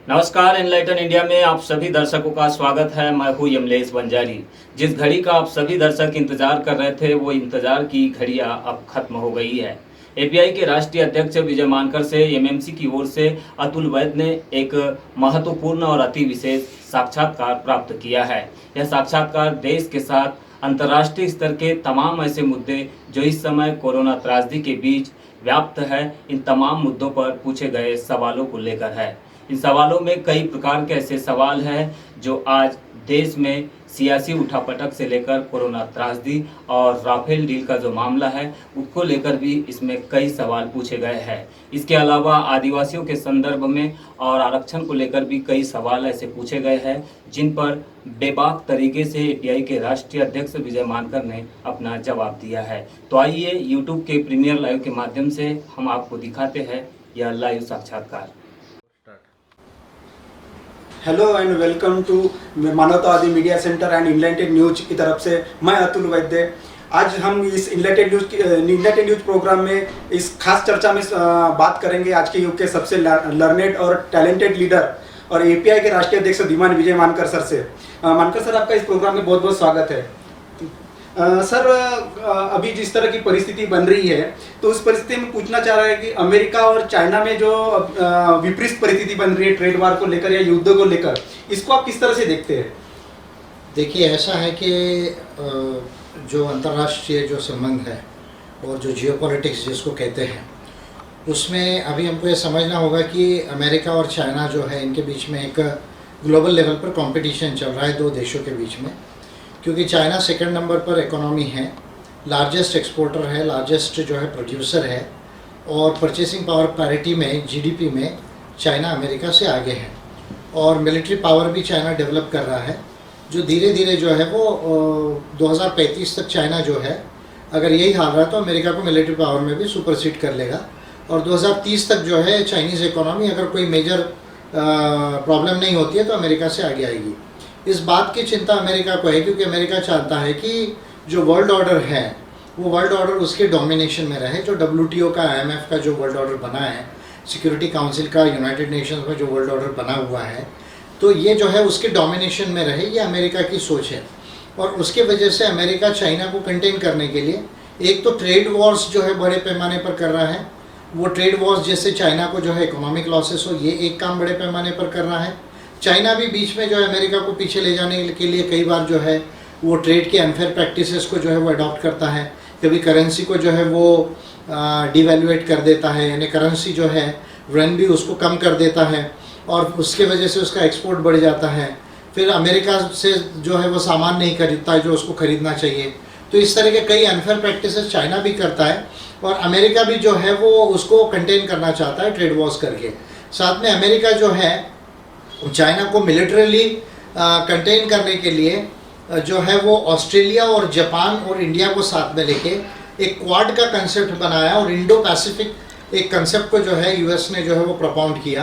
नमस्कार, enlighten India में आप सभी दर्शकों का स्वागत है। मैं हूं यमलेश बंजारी। जिस घड़ी का आप सभी दर्शक इंतजार कर रहे थे, वो इंतजार की घड़ियां अब खत्म हो गई है। एपीआई के राष्ट्रीय अध्यक्ष विजय मानकर से एमएमसी की ओर से अतुल वैद्य ने एक महत्वपूर्ण और अति विशेष साक्षात्कार प्राप्त किया है। यह साक्षात्कार देश के साथ अंतर्राष्ट्रीय स्तर के तमाम ऐसे मुद्दे जो इस समय कोरोना त्रासदी के बीच व्याप्त है, इन तमाम मुद्दों पर पूछे गए सवालों को लेकर है। इन सवालों में कई प्रकार के ऐसे सवाल हैं जो आज देश में सियासी उठापटक से लेकर कोरोना त्रासदी और राफेल डील का जो मामला है उसको लेकर भी इसमें कई सवाल पूछे गए हैं। इसके अलावा आदिवासियों के संदर्भ में और आरक्षण को लेकर भी कई सवाल ऐसे पूछे गए हैं जिन पर बेबाक तरीके से एपीआई के राष्ट्रीय अध्यक्ष विजय मानकर ने अपना जवाब दिया है। तो आइए यूट्यूब के प्रीमियर लाइव के माध्यम से हम आपको दिखाते हैं यह लाइव साक्षात्कार। हेलो एंड वेलकम टू मानवतावादी media centre and enlightened news की तरफ से मैं अतुल वैद्य। आज हम इस इनलाइटेड न्यूज प्रोग्राम में इस खास चर्चा में बात करेंगे आज के युग के सबसे लर्नेड और टैलेंटेड लीडर और एपीआई के राष्ट्रीय अध्यक्ष धीमान विजय मानकर सर से। मानकर सर, आपका इस प्रोग्राम में बहुत बहुत स्वागत है। सर, अभी जिस तरह की परिस्थिति बन रही है तो उस परिस्थिति में पूछना चाह रहा है कि अमेरिका और चाइना में जो विपरीत परिस्थिति बन रही है ट्रेड वार को लेकर या युद्ध को लेकर, इसको आप किस तरह से देखते हैं? देखिए, ऐसा है कि जो अंतर्राष्ट्रीय जो संबंध है और जो जियोपॉलिटिक्स जिसको कहते हैं, उसमें अभी हमको ये समझना होगा कि अमेरिका और चाइना जो है इनके बीच में एक ग्लोबल लेवल पर कंपटीशन चल रहा है दो देशों के बीच में। क्योंकि चाइना सेकंड नंबर पर इकोनॉमी है, लार्जेस्ट एक्सपोर्टर है, लार्जेस्ट जो है प्रोड्यूसर है और परचेसिंग पावर पैरिटी में जीडीपी में चाइना अमेरिका से आगे है और मिलिट्री पावर भी चाइना डेवलप कर रहा है, जो धीरे धीरे जो है वो 2035 तक चाइना जो है, अगर यही हाल रहा तो अमेरिका को मिलिट्री पावर में भी सुपरसीड कर लेगा और 2030 तक जो है चाइनीज़ इकोनॉमी अगर कोई मेजर प्रॉब्लम नहीं होती है तो अमेरिका से आगे आएगी। इस बात की चिंता अमेरिका को है क्योंकि अमेरिका चाहता है कि जो वर्ल्ड ऑर्डर है वो वर्ल्ड ऑर्डर उसके डोमिनेशन में रहे। जो डब्ल्यूटीओ का, आईएमएफ का जो वर्ल्ड ऑर्डर बना है, सिक्योरिटी काउंसिल का, यूनाइटेड नेशंस में जो वर्ल्ड ऑर्डर बना हुआ है, तो ये जो है उसके डोमिनेशन में रहे, ये अमेरिका की सोच है। और उसके वजह से अमेरिका चाइना को कंटेन करने के लिए एक तो ट्रेड वॉर्स जो है बड़े पैमाने पर कर रहा है। वो ट्रेड वॉर्स जिससे चाइना को जो है इकोनॉमिक लॉसेस हो, ये एक काम बड़े पैमाने पर कर रहा है। चाइना भी बीच में जो है अमेरिका को पीछे ले जाने के लिए कई बार जो है वो ट्रेड के अनफेयर प्रैक्टिसेस को जो है वो अडॉप्ट करता है। कभी करेंसी को जो है वो डिवैल्यूएट कर देता है, यानी करेंसी जो है रेनबी उसको कम कर देता है और उसके वजह से उसका एक्सपोर्ट बढ़ जाता है। फिर अमेरिका से जो है वो सामान नहीं खरीदता है जो उसको खरीदना चाहिए। तो इस तरह के कई अनफेयर प्रैक्टिसेस चाइना भी करता है और अमेरिका भी जो है वो उसको कंटेन करना चाहता है ट्रेड वॉर्स करके। साथ में अमेरिका जो है चाइना को मिलिटरीली कंटेन करने के लिए जो है वो ऑस्ट्रेलिया और जापान और इंडिया को साथ में लेके एक क्वाड का कंसेप्ट बनाया और इंडो पैसिफिक एक कंसेप्ट को जो है यूएस ने जो है वो प्रपोंड किया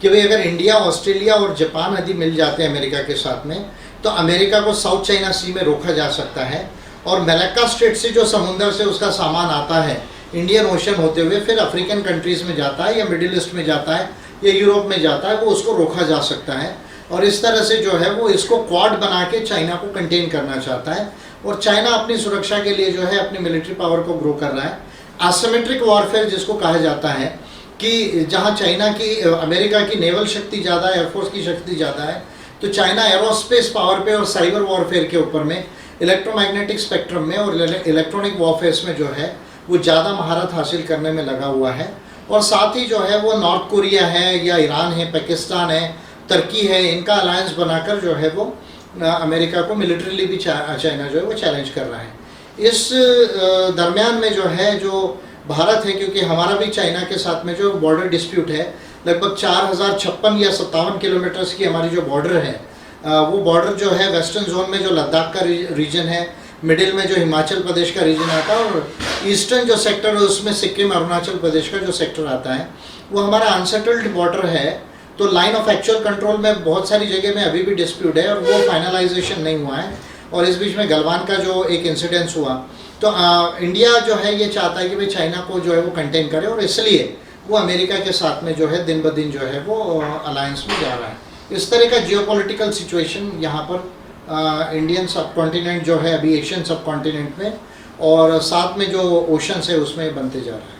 कि भाई अगर इंडिया, ऑस्ट्रेलिया और जापान यदि मिल जाते हैं अमेरिका के साथ में तो अमेरिका को साउथ चाइना सी में रोका जा सकता है और मलक्का स्ट्रेट से जो समुंदर से उसका सामान आता है इंडियन ओशन होते हुए फिर अफ्रीकन कंट्रीज़ में जाता है या मिडिल ईस्ट में जाता है या यूरोप में जाता है, वो उसको रोका जा सकता है। और इस तरह से जो है वो इसको क्वाड बना के चाइना को कंटेन करना चाहता है और चाइना अपनी सुरक्षा के लिए जो है अपनी मिलिट्री पावर को ग्रो कर रहा है। एसिमेट्रिक वॉरफेयर जिसको कहा जाता है कि जहां चाइना की, अमेरिका की नेवल शक्ति ज़्यादा है, एयरफोर्स की शक्ति ज़्यादा है, तो चाइना एरोस्पेस पावर पे और साइबर वॉरफेयर के ऊपर में, इलेक्ट्रोमैग्नेटिक स्पेक्ट्रम में और इलेक्ट्रॉनिक वॉरफेयर में जो है वो ज़्यादा महारत हासिल करने में लगा हुआ है। और साथ ही जो है वो नॉर्थ कोरिया है या ईरान है, पाकिस्तान है, तुर्की है, इनका अलायंस बनाकर जो है वो अमेरिका को मिलिट्रीली भी चाइना जो है वो चैलेंज कर रहा है। इस दरमियान में जो है जो भारत है, क्योंकि हमारा भी चाइना के साथ में जो बॉर्डर डिस्प्यूट है, लगभग 4056 या 57 किलोमीटर्स की हमारी जो बॉर्डर है, वो बॉर्डर जो है वेस्टर्न जोन में जो लद्दाख का रीजन है, मिडिल में जो हिमाचल प्रदेश का रीजन आता है और ईस्टर्न जो सेक्टर है उसमें सिक्किम, अरुणाचल प्रदेश का जो सेक्टर आता है, वो हमारा अनसेटल्ड बॉर्डर है। तो लाइन ऑफ एक्चुअल कंट्रोल में बहुत सारी जगह में अभी भी डिस्प्यूट है और वो फाइनलाइजेशन नहीं हुआ है। और इस बीच में गलवान का जो एक इंसिडेंस हुआ, तो इंडिया जो है ये चाहता है कि भाई चाइना को जो है वो कंटेन करे और इसलिए वो अमेरिका के साथ में जो है दिन ब दिन जो है वो अलायंस में जा रहा है। इस तरह का जियोपॉलिटिकल सिचुएशन यहाँ पर इंडियन सब कॉन्टिनेंट जो है अभी एशियन सब कॉन्टिनेंट में और साथ में जो ओशंस है उसमें बनते जा रहा है।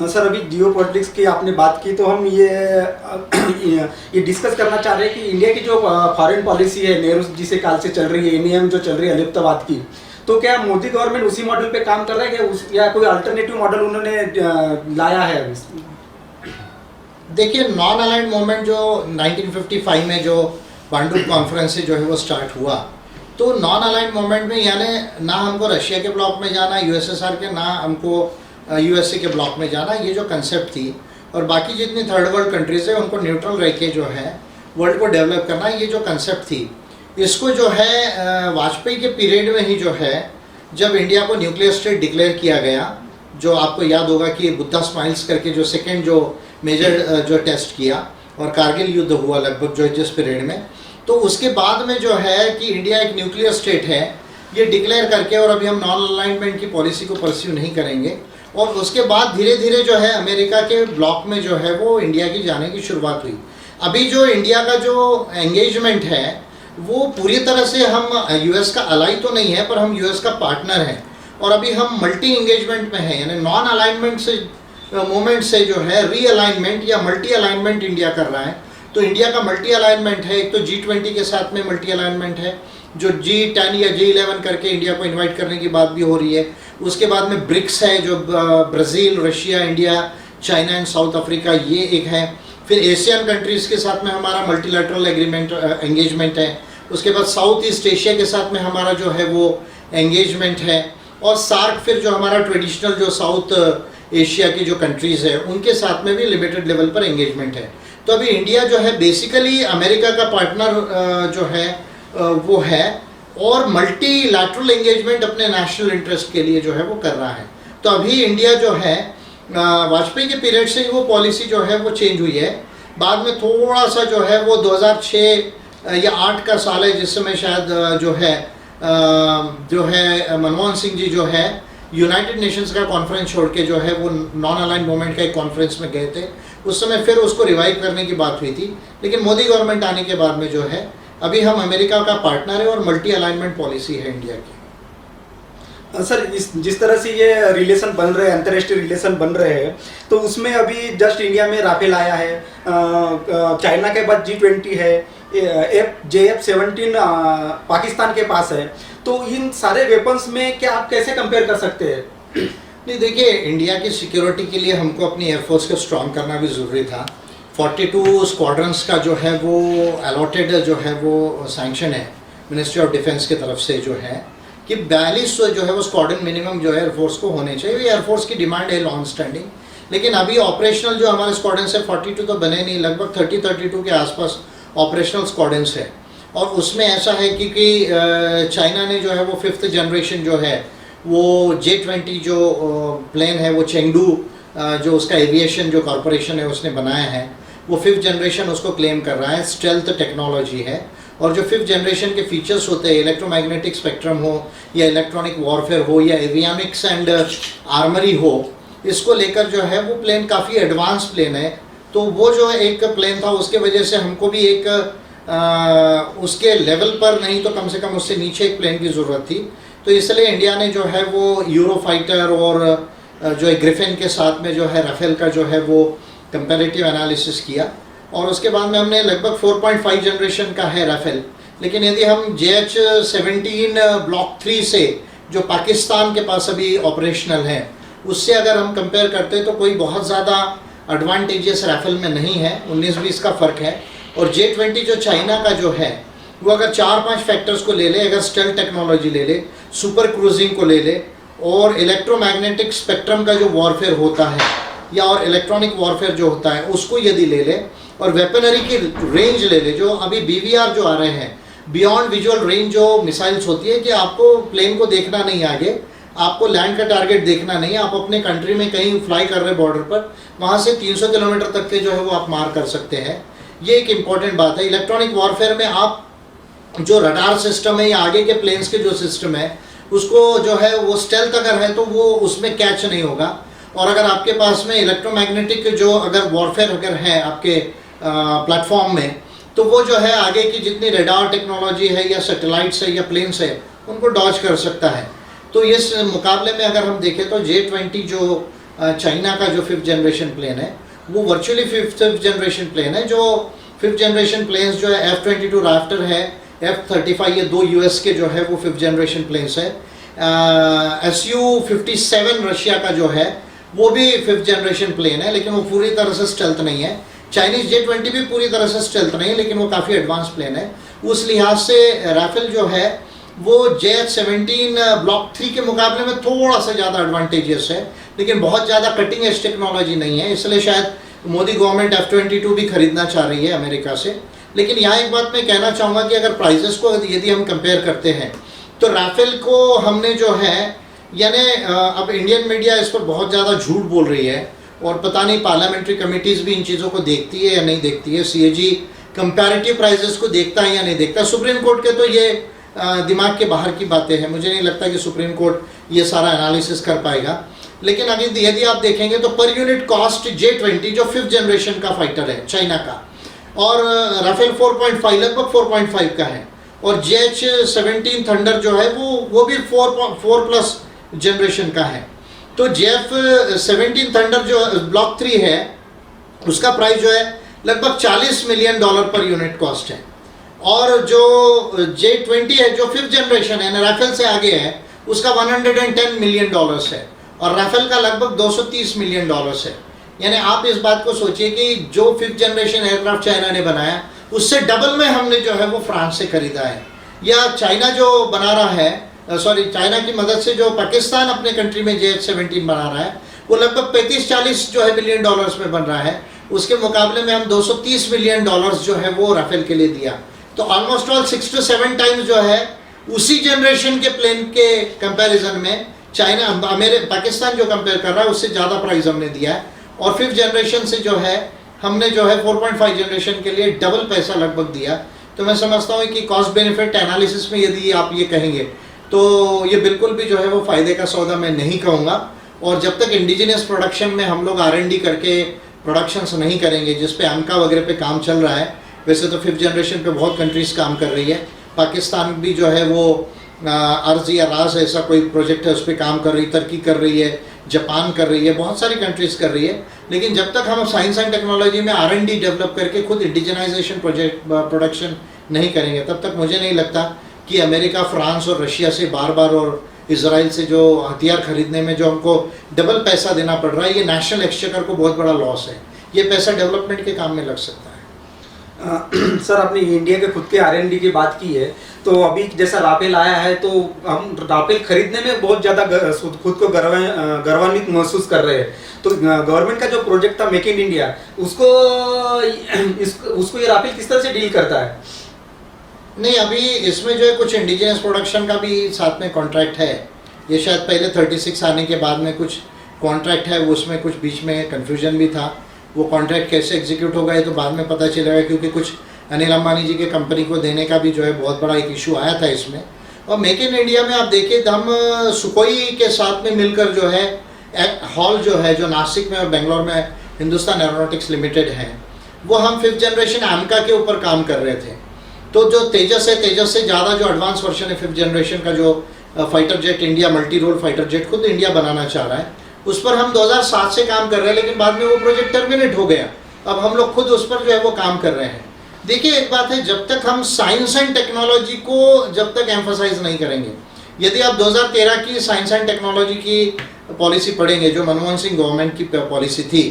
सर अभी जियो पॉलिटिक्स की आपने बात की तो हम ये डिस्कस करना चाह रहे हैं कि इंडिया की जो फॉरेन पॉलिसी है नेहरू जी से काल से चल रही है, एनईएम जो चल रही है अलिप्तवाद की, तो क्या मोदी गवर्नमेंट उसी मॉडल पे काम कर रहा है या कोई अल्टरनेटिव मॉडल उन्होंने लाया है अभी? देखिए, नॉन अलाइंड मूवमेंट जो 1955 में जो बांडुप कॉन्फ्रेंस से जो है वो स्टार्ट हुआ, तो नॉन अलाइंड मूवमेंट में यानी ना हमको रशिया के ब्लॉक में जाना, यूएसएसआर के, ना हमको यूएसए के ब्लॉक में जाना, ये जो कंसेप्ट थी, और बाकी जितनी थर्ड वर्ल्ड कंट्रीज़ है उनको न्यूट्रल रह के जो है वर्ल्ड को डेवलप करना, ये जो कंसेप्ट थी, इसको जो है वाजपेयी के पीरियड में ही जो है जब इंडिया को न्यूक्लियर स्टेट डिक्लेयर किया गया, जो आपको याद होगा कि बुद्धा स्माइल्स करके जो सेकेंड जो मेजर जो टेस्ट किया और कारगिल युद्ध हुआ लगभग जो जिस पीरियड में, तो उसके बाद में जो है कि इंडिया एक न्यूक्लियर स्टेट है ये डिक्लेयर करके, और अभी हम नॉन अलाइनमेंट की पॉलिसी को परस्यू नहीं करेंगे, और उसके बाद धीरे धीरे जो है अमेरिका के ब्लॉक में जो है वो इंडिया की जाने की शुरुआत हुई। अभी जो इंडिया का जो एंगेजमेंट है वो पूरी तरह से हम यूएस का अलाई तो नहीं है, पर हम यूएस का पार्टनर हैं, और अभी हम मल्टी एंगेजमेंट में हैं, यानी नॉन अलाइनमेंट से मूवमेंट से जो है रीअलाइनमेंट या मल्टी अलाइनमेंट इंडिया कर रहा है। तो इंडिया का मल्टी अलाइनमेंट है, एक तो G20 के साथ में मल्टी अलाइनमेंट है, जो G10 या G11 करके इंडिया को इनवाइट करने की बात भी हो रही है। उसके बाद में ब्रिक्स है, जो Brazil, Russia, India, China and south Africa, ये एक है। फिर एशियन कंट्रीज़ के साथ में हमारा मल्टीलैटरल एग्रीमेंट एंगेजमेंट है। उसके बाद साउथ ईस्ट एशिया के साथ में हमारा जो है वो एंगेजमेंट है, और सार्क फिर जो हमारा ट्रेडिशनल जो साउथ एशिया की जो कंट्रीज़ है उनके साथ में भी लिमिटेड लेवल पर एंगेजमेंट है। तो अभी इंडिया जो है बेसिकली अमेरिका का पार्टनर जो है वो है, और मल्टीलैटरल एंगेजमेंट अपने नेशनल इंटरेस्ट के लिए जो है वो कर रहा है। तो अभी इंडिया जो है वाजपेयी के पीरियड से ही वो पॉलिसी जो है वो चेंज हुई है। बाद में थोड़ा सा जो है वो 2006 या 8 का साल है जिस समय शायद जो है मनमोहन सिंह जी जो है यूनाइटेड नेशंस का कॉन्फ्रेंस छोड़ के जो है वो नॉन अलाइन मूवमेंट का एक कॉन्फ्रेंस में गए थे। उस समय फिर उसको रिवाइव करने की बात हुई थी, लेकिन मोदी गवर्नमेंट आने के बाद में जो है अभी हम अमेरिका का पार्टनर है और मल्टी अलाइनमेंट पॉलिसी है इंडिया की। सर जिस तरह से ये रिलेशन बन रहे हैं, अंतर्राष्ट्रीय रिलेशन बन रहे हैं, तो उसमें अभी जस्ट इंडिया में राफेल आया है, चाइना के बाद G20 है, JF-17 पाकिस्तान के पास है, तो इन सारे वेपन्स में क्या आप कैसे कंपेयर कर सकते हैं? नहीं, देखिए, इंडिया की सिक्योरिटी के लिए हमको अपनी एयरफोर्स को स्ट्रॉन्ग करना भी ज़रूरी था। 42 स्क्वाड्रंस का जो है वो अलॉटेड जो है वो सैंक्शन है मिनिस्ट्री ऑफ डिफेंस की तरफ से जो है कि 42 जो है वो स्क्वाड्रन मिनिमम जो है एयरफोर्स को होने चाहिए। ये एयरफोर्स की डिमांड है लॉन्ग स्टैंडिंग, लेकिन अभी ऑपरेशनल जो हमारे स्क्वाड्रंस है 42 तो बने नहीं, लगभग 30-32 के आसपास ऑपरेशनल स्क्वाड्रंस है। और उसमें ऐसा है क्योंकि चाइना ने जो है वो 5th जनरेशन जो है वो J-20 जो प्लेन है वो चेंगडू जो उसका एविएशन जो कॉरपोरेशन है उसने बनाया है, वो 5th जनरेशन उसको क्लेम कर रहा है। स्टेल्थ टेक्नोलॉजी है, और जो 5th जनरेशन के फीचर्स होते हैं, इलेक्ट्रोमैग्नेटिक स्पेक्ट्रम हो या इलेक्ट्रॉनिक वॉरफेयर हो या एवियनिक्स एंड आर्मरी हो, इसको लेकर जो है वो प्लेन काफ़ी एडवांस प्लेन है। तो वो जो एक प्लेन था उसके वजह से हमको भी एक उसके लेवल पर नहीं तो कम से कम उससे नीचे एक प्लेन की ज़रूरत थी। तो इसलिए इंडिया ने जो है वो यूरो फाइटर और जो है ग्रिफिन के साथ में जो है राफेल का जो है वो कंपैरेटिव एनालिसिस किया, और उसके बाद में हमने लगभग 4.5 जनरेशन का है राफेल। लेकिन यदि हम JH-17 ब्लॉक 3 से जो पाकिस्तान के पास अभी ऑपरेशनल है उससे अगर हम कंपेयर करते तो कोई बहुत ज़्यादा एडवांटेजेस राफेल में नहीं है, 19-20 का फ़र्क है। और J-20 जो चाइना का जो है वो अगर 4-5 फैक्टर्स को ले ले, अगर स्टेल्थ टेक्नोलॉजी ले ले, सुपर क्रूजिंग को ले ले, और इलेक्ट्रोमैग्नेटिक स्पेक्ट्रम का जो वॉरफेयर होता है या और इलेक्ट्रॉनिक वॉरफेयर जो होता है उसको यदि ले ले, और वेपनरी की रेंज ले ले, जो अभी BVR जो आ रहे हैं, बियॉन्ड विजुअल रेंज जो मिसाइल्स होती है कि आपको प्लेन को देखना नहीं आगे, आपको लैंड का टारगेट देखना नहीं, आप अपने कंट्री में कहीं फ्लाई कर रहे बॉर्डर पर, वहाँ से 300 किलोमीटर तक के जो है वो आप मार कर सकते हैं। ये एक इम्पॉर्टेंट बात है। इलेक्ट्रॉनिक वॉरफेयर में आप जो रडार सिस्टम है या आगे के प्लेन्स के जो सिस्टम है उसको जो है वो स्टेल्थ अगर है तो वो उसमें कैच नहीं होगा, और अगर आपके पास में इलेक्ट्रोमैग्नेटिक जो अगर वॉरफेयर अगर है आपके प्लेटफॉर्म में, तो वो जो है आगे की जितनी रेडार टेक्नोलॉजी है या सैटेलाइट्स है या प्लेन्स है उनको डॉज कर सकता है। तो इस मुकाबले में अगर हम देखें तो J-20 जो चाइना का जो 5th जनरेशन प्लेन है वो वर्चुअली 5th जनरेशन प्लेन है। जो 5th जनरेशन प्लेन्स जो है F-22 राफ्टर है, F-35 ये 2 US के जो है वो 5th जनरेशन प्लेन्स है। Su-57 रशिया का जो है वो भी 5th जनरेशन प्लेन है, लेकिन वो पूरी तरह से स्टेल्थ नहीं है। चाइनीज J-20 भी पूरी तरह से स्टेल्थ नहीं है, लेकिन वो काफ़ी एडवांस प्लेन है। उस लिहाज से राफेल जो है वो JH-17 ब्लॉक 3 के मुकाबले में थोड़ा सा ज़्यादा एडवांटेजियस है, लेकिन बहुत ज़्यादा कटिंग एज टेक्नोलॉजी नहीं है, इसलिए शायद मोदी गवर्नमेंट F-22 भी खरीदना चाह रही है अमेरिका से। लेकिन यहाँ एक बात मैं कहना चाहूँगा कि अगर प्राइजेस को यदि हम कंपेयर करते हैं तो राफेल को हमने जो है यानी अब इंडियन मीडिया इस पर बहुत ज़्यादा झूठ बोल रही है और पता नहीं पार्लियामेंट्री कमेटीज़ भी इन चीज़ों को देखती है या नहीं देखती है, CAG कंपैरेटिव प्राइजेस को देखता है या नहीं देखता। सुप्रीम कोर्ट के तो ये दिमाग के बाहर की बातें हैं, मुझे नहीं लगता कि सुप्रीम कोर्ट ये सारा एनालिसिस कर पाएगा। लेकिन अगर यदि आप देखेंगे तो पर यूनिट कॉस्ट J-20 जो 5th जनरेशन का फाइटर है चाइना का, और राफेल 4.5 लगभग 4.5 का है, और JH-17 थंडर जो है वो भी 4+ जनरेशन का है। तो JF-17 थंडर जो ब्लॉक 3 है उसका प्राइस जो है लगभग $40 मिलियन पर यूनिट कॉस्ट है, और जो J-20 है जो 5th जनरेशन है राफेल से आगे है उसका $110 मिलियन है, और राफेल का लगभग $230 मिलियन है। यानी आप इस बात को सोचिए कि जो 5th जनरेशन एयरक्राफ्ट चाइना ने बनाया उससे डबल में हमने जो है वो फ्रांस से खरीदा है, या चाइना जो बना रहा है चाइना की मदद से जो पाकिस्तान अपने कंट्री में JH-17 बना रहा है वो लगभग 35-40 जो है मिलियन डॉलर्स में बन रहा है। उसके मुकाबले में हम $230 मिलियन जो है वो राफेल के लिए दिया, तो ऑलमोस्ट ऑल 6 to 7 टाइम्स जो है उसी जनरेशन के प्लेन के कंपैरिजन में चाइना पाकिस्तान जो कंपेयर कर रहा है उससे ज़्यादा प्राइस हमने दिया है, और 5th जनरेशन से जो है हमने जो है 4.5 जनरेशन के लिए डबल पैसा लगभग दिया। तो मैं समझता हूँ कि कॉस्ट बेनिफिट एनालिसिस में यदि आप ये कहेंगे तो ये बिल्कुल भी जो है वो फ़ायदे का सौदा मैं नहीं कहूँगा। और जब तक इंडिजिनियस प्रोडक्शन में हम लोग R&D करके प्रोडक्शंस नहीं करेंगे, जिस पे AMCA वगैरह पे काम चल रहा है, वैसे तो 5th जनरेशन पे बहुत कंट्रीज़ काम कर रही है, पाकिस्तान भी जो है वो अर्ज़ या राज ऐसा कोई प्रोजेक्ट है उस पर काम कर रही, तुर्की कर रही है, जापान कर रही है, बहुत सारी कंट्रीज़ कर रही है। लेकिन जब तक हम साइंस एंड टेक्नोलॉजी में R&D डेवलप करके खुद इंडिजनाइजेशन प्रोडक्शन नहीं करेंगे तब तक मुझे नहीं लगता कि अमेरिका, फ्रांस और रशिया से बार बार और इजराइल से जो हथियार खरीदने में जो हमको डबल पैसा देना पड़ रहा है, ये नेशनल एक्सचेकर को बहुत बड़ा लॉस है। ये पैसा डेवलपमेंट के काम में लग सकता है। सर आपने इंडिया के खुद के R&D की बात की है, तो अभी जैसा राफेल आया है तो हम राफेल खरीदने में बहुत ज़्यादा खुद को गौरवान्वित महसूस कर रहे हैं। तो गवर्नमेंट का जो प्रोजेक्ट था मेक इन इंडिया उसको ये राफेल किस तरह से डील करता है? नहीं, अभी इसमें जो है कुछ इंडिजिनस प्रोडक्शन का भी साथ में कॉन्ट्रैक्ट है। ये शायद पहले 36 आने के बाद में कुछ कॉन्ट्रैक्ट है, वो उसमें कुछ बीच में कन्फ्यूजन भी था। वो कॉन्ट्रैक्ट कैसे एग्जीक्यूट होगा ये तो बाद में पता चलेगा, क्योंकि कुछ अनिल अंबानी जी के कंपनी को देने का भी जो है बहुत बड़ा एक इशू आया था इसमें। और मेक इन इंडिया में आप देखिए तो हम सुकोई के साथ में मिलकर जो है हॉल जो है जो नासिक में और बेंगलोर में हिंदुस्तान एरोनॉटिक्स लिमिटेड है, वो हम 5th जनरेशन AMCA के ऊपर काम कर रहे थे। तो जो तेजस है, तेजस से ज़्यादा जो एडवांस वर्जन है 5th जनरेशन का, जो fighter jet India multi role fighter jet खुद इंडिया बनाना चाह रहा है, उस पर हम 2007 से काम कर रहे हैं, लेकिन बाद में वो प्रोजेक्ट टर्मिनेट हो गया। अब हम लोग खुद उस पर जो है वो काम कर रहे हैं। देखिए एक बात है, जब तक हम साइंस एंड टेक्नोलॉजी को जब तक एम्फोसाइज नहीं करेंगे, यदि आप 2013 की साइंस एंड टेक्नोलॉजी की पॉलिसी पढ़ेंगे जो मनमोहन सिंह गवर्नमेंट की पॉलिसी थी,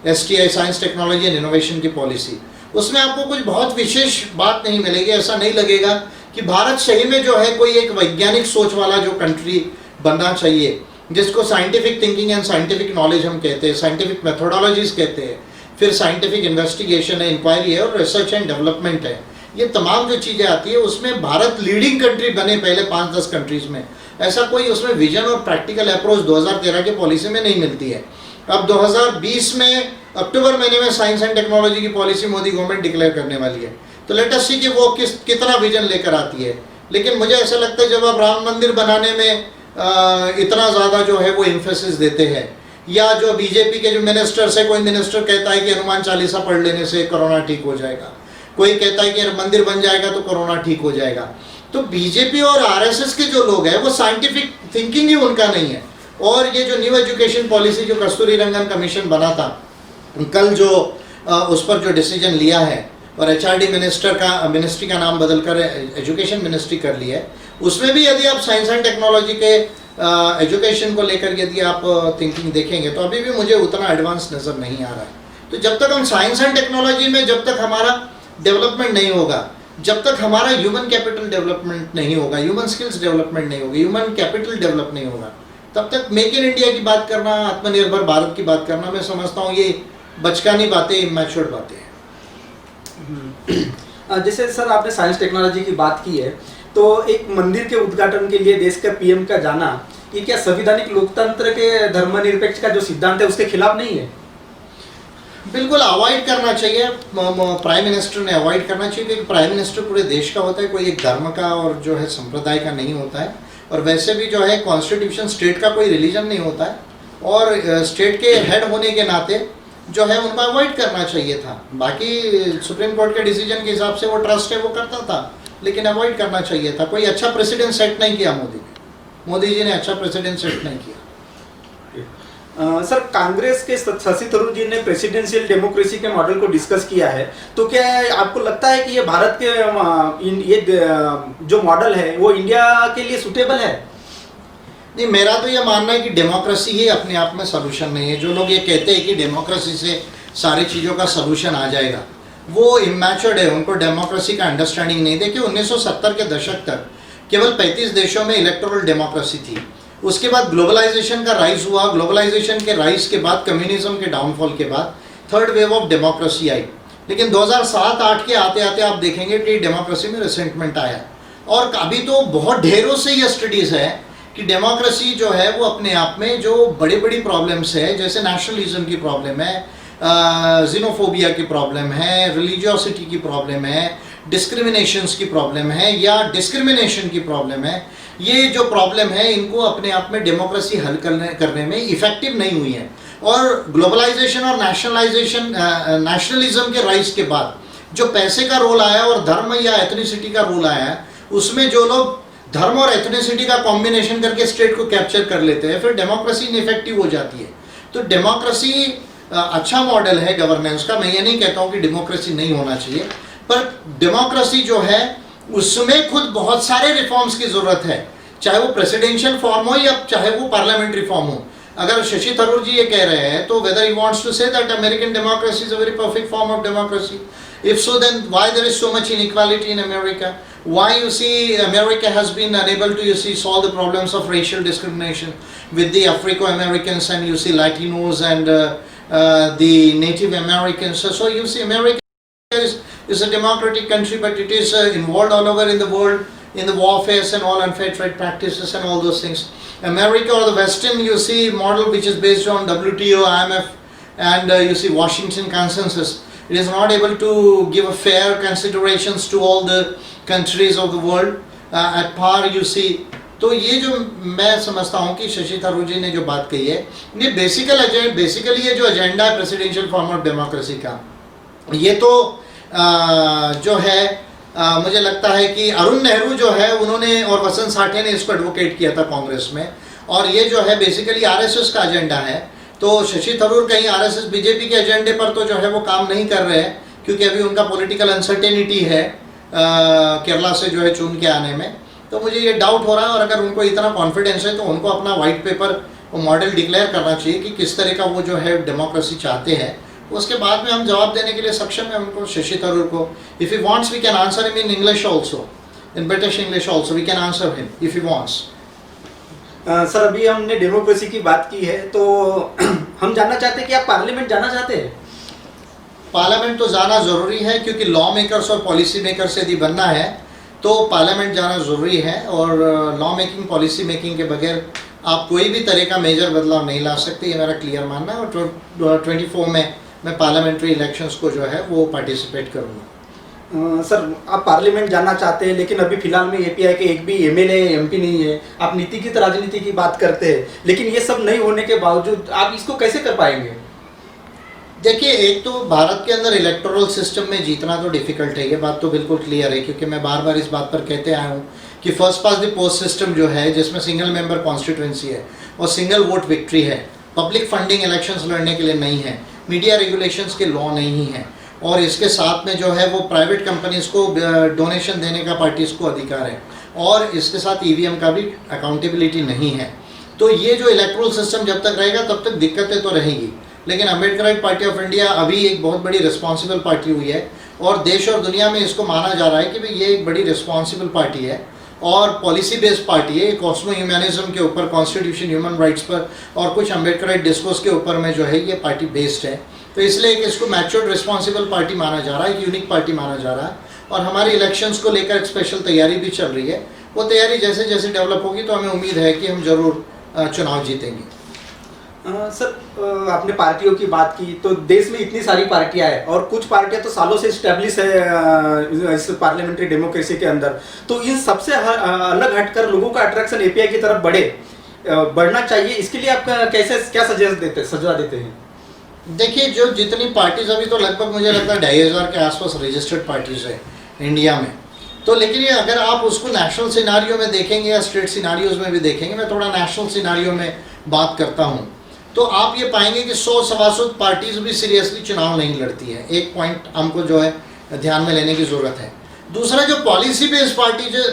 STI science technology and innovation की पॉलिसी, उसमें आपको कुछ बहुत विशेष बात नहीं मिलेगी। ऐसा नहीं लगेगा कि भारत सही में जो है कोई एक वैज्ञानिक सोच वाला जो कंट्री बनना चाहिए, जिसको scientific thinking and scientific knowledge हम कहते हैं, साइंटिफिक मेथोडोलॉजीज कहते हैं, फिर साइंटिफिक इन्वेस्टिगेशन है, इंक्वायरी है और रिसर्च एंड डेवलपमेंट है। ये तमाम जो चीज़ें आती है उसमें भारत लीडिंग कंट्री बने पहले 5-10 कंट्रीज़ में। ऐसा कोई उसमें विजन और प्रैक्टिकल अप्रोच 2013 के पॉलिसी में नहीं मिलती है। अब 2020 में अक्टूबर महीने में साइंस एंड टेक्नोलॉजी की पॉलिसी मोदी गवर्नमेंट डिक्लेयर करने वाली है, तो लेट अस सी कि वो कितना विजन लेकर आती है। लेकिन मुझे ऐसा लगता है जब आप राम मंदिर बनाने में इतना ज़्यादा जो है वो इम्फेसिस देते हैं, या जो बीजेपी के जो मिनिस्टर्स है, कोई मिनिस्टर कहता है कि हनुमान चालीसा पढ़ लेने से कोरोना ठीक हो जाएगा, कोई कहता है कि मंदिर बन जाएगा तो कोरोना ठीक हो जाएगा। तो बीजेपी और आरएसएस के जो लोग हैं वो साइंटिफिक थिंकिंग ही उनका नहीं है। और ये जो न्यू एजुकेशन पॉलिसी जो कस्तूरी रंगन कमीशन बना था, कल जो उस पर जो डिसीजन लिया है और एचआरडी मिनिस्ट्री का नाम बदलकर एजुकेशन मिनिस्ट्री कर लिया है, उसमें भी यदि आप साइंस एंड टेक्नोलॉजी के एजुकेशन को लेकर यदि आप थिंकिंग देखेंगे तो अभी भी मुझे उतना एडवांस नज़र नहीं आ रहा है। तो जब तक हम साइंस एंड टेक्नोलॉजी में जब तक हमारा डेवलपमेंट नहीं होगा, जब तक हमारा ह्यूमन कैपिटल डेवलपमेंट नहीं होगा, ह्यूमन स्किल्स डेवलपमेंट नहीं होगी, ह्यूमन कैपिटल डेवलप नहीं होगा, तब तक मेक इन इंडिया की बात करना, आत्मनिर्भर भारत की बात करना, मैं समझता हूँ ये बचकानी बातें, इमैच्योर बातें हैं। जैसे सर आपने साइंस टेक्नोलॉजी की बात की है, तो एक मंदिर के उद्घाटन के लिए देश का पीएम का जाना, ये क्या संवैधानिक लोकतंत्र के धर्मनिरपेक्ष का जो सिद्धांत है उसके खिलाफ नहीं है? बिल्कुल अवॉइड करना चाहिए, प्राइम मिनिस्टर ने अवॉइड करना चाहिए, क्योंकि प्राइम मिनिस्टर पूरे देश का होता है, कोई एक धर्म का और जो है संप्रदाय का नहीं होता है। और वैसे भी जो है कॉन्स्टिट्यूशन स्टेट का कोई रिलीजन नहीं होता है, और स्टेट के हेड होने के नाते जो है उनको अवॉइड करना चाहिए था। बाकी सुप्रीम कोर्ट के डिसीजन के हिसाब से वो ट्रस्ट है वो करता था, लेकिन अवॉइड करना चाहिए था। कोई अच्छा प्रेसिडेंट सेट नहीं किया मोदी जी ने अच्छा प्रेसिडेंट सेट नहीं किया। सर कांग्रेस के शशि थरूर जी ने प्रेसिडेंशियल डेमोक्रेसी के मॉडल को डिस्कस किया है, तो क्या आपको लगता है कि ये भारत के ये जो मॉडल है वो इंडिया के लिए सुटेबल है? नहीं, मेरा तो ये मानना है कि डेमोक्रेसी ही अपने आप में सलूशन नहीं है। जो लोग ये कहते हैं कि डेमोक्रेसी से सारी चीज़ों का सलूशन आ जाएगा, वो इमैच्योर्ड है, उनको डेमोक्रेसी का अंडरस्टैंडिंग नहीं। देखिए 1970 के दशक तक केवल 35 देशों में इलेक्टोरल डेमोक्रेसी थी। उसके बाद ग्लोबलाइजेशन का राइज हुआ, ग्लोबलाइजेशन के राइज के बाद, कम्युनिज्म के डाउनफॉल के बाद थर्ड वेव ऑफ डेमोक्रेसी आई। लेकिन 2007-8 के आते आते आप देखेंगे कि डेमोक्रेसी में रिसेंटमेंट आया। और अभी तो बहुत ढेरों से ये स्टडीज़ है कि डेमोक्रेसी जो है वो अपने आप में जो बड़ी बड़ी प्रॉब्लम्स है, जैसे नेशनलिज्म की प्रॉब्लम है, जिनोफोबिया की प्रॉब्लम है, रिलीजियोसिटी की प्रॉब्लम है, डिस्क्रिमिनेशंस की प्रॉब्लम है या डिस्क्रिमिनेशन की प्रॉब्लम है, ये जो प्रॉब्लम है इनको अपने आप में डेमोक्रेसी हल करने में इफेक्टिव नहीं हुई है। और ग्लोबलाइजेशन और नेशनलिज्म के राइज के बाद जो पैसे का रोल आया और धर्म या एथनिसिटी का रोल आया, उसमें जो लोग धर्म और एथनिसिटी का कॉम्बिनेशन करके स्टेट को कैप्चर कर लेते हैं, फिर डेमोक्रेसी इनइफेक्टिव हो जाती है। तो डेमोक्रेसी अच्छा मॉडल है गवर्नेंस का, मैं ये नहीं कहता हूँ कि डेमोक्रेसी नहीं होना चाहिए, पर डेमोक्रेसी जो है उसमें खुद बहुत सारे रिफॉर्म्स की जरूरत है, चाहे वो प्रेसिडेंशियल फॉर्म हो या चाहे वो पार्लियामेंट्री फॉर्म हो। अगर शशि थरूर जी ये कह रहे हैं तो whether he wants to say that American democracy is a very perfect form of democracy, if so then why there is so much inequality in America? Why you see America has been unable to solve the problems of racial discrimination with the Afro-Americans and you see Latinos and the Native Americans. So you see America is a democratic country, but it is involved all over in the world in the warfare and all unfair trade practices and all those things. America or the Western you see model which is based on WTO, IMF and you see Washington consensus. It is not able to give a fair considerations to all the countries of the world at par you see. तो ये जो मैं समझता हूँ कि शशि थरूर जी ने जो बात कही है, ये बेसिकली ये जो एजेंडा है प्रेसिडेंशियल फॉर्म ऑफ डेमोक्रेसी का, ये तो जो है मुझे लगता है कि अरुण नेहरू जो है उन्होंने और वसंत साठे ने इसको एडवोकेट किया था कांग्रेस में, और ये जो है बेसिकली आरएसएस का एजेंडा है। तो शशि थरूर कहीं आरएसएस बीजेपी के एजेंडे पर तो जो है वो काम नहीं कर रहे हैं, क्योंकि अभी उनका पॉलिटिकल अनसर्टेनिटी है केरला से जो है चुन के आने में। तो मुझे ये डाउट हो रहा है, और अगर उनको इतना कॉन्फिडेंस है तो उनको अपना वाइट पेपर वो मॉडल डिक्लेयर करना चाहिए कि किस तरह का वो जो है डेमोक्रेसी चाहते हैं। उसके बाद में हम जवाब देने के लिए सक्षम है उनको, शशि थरूर को। If he wants we can answer him in English also, in British English also we can answer him if he wants. Sir अभी हमने डेमोक्रेसी की बात की है, तो हम जानना चाहते हैं कि आप पार्लियामेंट जाना चाहते हैं? पार्लियामेंट तो जाना ज़रूरी है, क्योंकि लॉ मेकर्स और पॉलिसी मेकर्स यदि बनना है तो पार्लियामेंट जाना ज़रूरी है। और लॉ मेकिंग पॉलिसी मेकिंग के बगैर आप कोई भी तरह का मेजर बदलाव नहीं ला सकते, ये मेरा क्लियर मानना है। और 24 में मैं पार्लियामेंट्री इलेक्शंस को जो है वो पार्टिसिपेट करूँगा। सर आप पार्लियामेंट जाना चाहते हैं लेकिन अभी फिलहाल में एपीआई के एक भी एमएलए एमपी नहीं है। आप नीतिगत राजनीति की बात करते हैं लेकिन ये सब नहीं होने के बावजूद आप इसको कैसे कर पाएंगे? देखिए, एक तो भारत के अंदर इलेक्टोरल सिस्टम में जीतना तो डिफिकल्ट है, ये बात तो बिल्कुल क्लियर है, क्योंकि मैं बार बार इस बात पर कहते आया हूँ कि first pass the post system जो है, जिसमें सिंगल मेंबर कॉन्स्टिट्यूंसी है और सिंगल वोट विक्ट्री है, पब्लिक फंडिंग इलेक्शंस लड़ने के लिए नहीं है, मीडिया रेगुलेशंस के लॉ नहीं है, और इसके साथ में जो है वो प्राइवेट कंपनीज को डोनेशन देने का पार्टीज़ को अधिकार है, और इसके साथ ईवीएम का भी अकाउंटेबिलिटी नहीं है। तो ये जो इलेक्टोरल सिस्टम जब तक रहेगा तब तक दिक्कतें तो रहेगी, लेकिन अम्बेडकराइट पार्टी ऑफ इंडिया अभी एक बहुत बड़ी रिस्पॉन्सिबल पार्टी हुई है और देश और दुनिया में इसको माना जा रहा है कि भाई ये एक बड़ी रिस्पॉन्सिबल पार्टी है और पॉलिसी बेस्ड पार्टी है। कॉस्मो ह्यूमैनिज्म के ऊपर, कॉन्स्टिट्यूशन, ह्यूमन राइट्स पर और कुछ अम्बेडकराइट डिस्कोर्स के ऊपर में जो है ये पार्टी बेस्ड है। तो इसलिए कि इसको मैच्योर्ड रिस्पॉन्सिबल पार्टी माना जा रहा है, एक यूनिक पार्टी माना जा रहा है, और हमारी इलेक्शंस को लेकर एक स्पेशल तैयारी भी चल रही है। वो तैयारी जैसे जैसे डेवलप होगी तो हमें उम्मीद है कि हम जरूर चुनाव जीतेंगे। सर आपने पार्टियों की बात की, तो देश में इतनी सारी पार्टियां हैं और कुछ पार्टियां तो सालों से इस्टेब्लिश है इस पार्लियामेंट्री डेमोक्रेसी के अंदर, तो इन सबसे अलग हटकर लोगों का अट्रैक्शन एपीआई की तरफ बढ़ना चाहिए। इसके लिए आप कैसे क्या सजा देते हैं? देखिए, जो जितनी पार्टीज अभी तो लगभग मुझे लगता है 2500 के आसपास रजिस्टर्ड पार्टीज है इंडिया में, तो लेकिन ये अगर आप उसको नेशनल सिनारियो में देखेंगे या स्टेट सिनारियोज में भी देखेंगे, मैं थोड़ा नेशनल सिनारियो में बात करता हूँ, तो आप ये पाएंगे कि 100-125 पार्टीज भी सीरियसली चुनाव नहीं लड़ती है। एक पॉइंट हमको जो है ध्यान में लेने की ज़रूरत है। दूसरा, जो पॉलिसी बेस्ड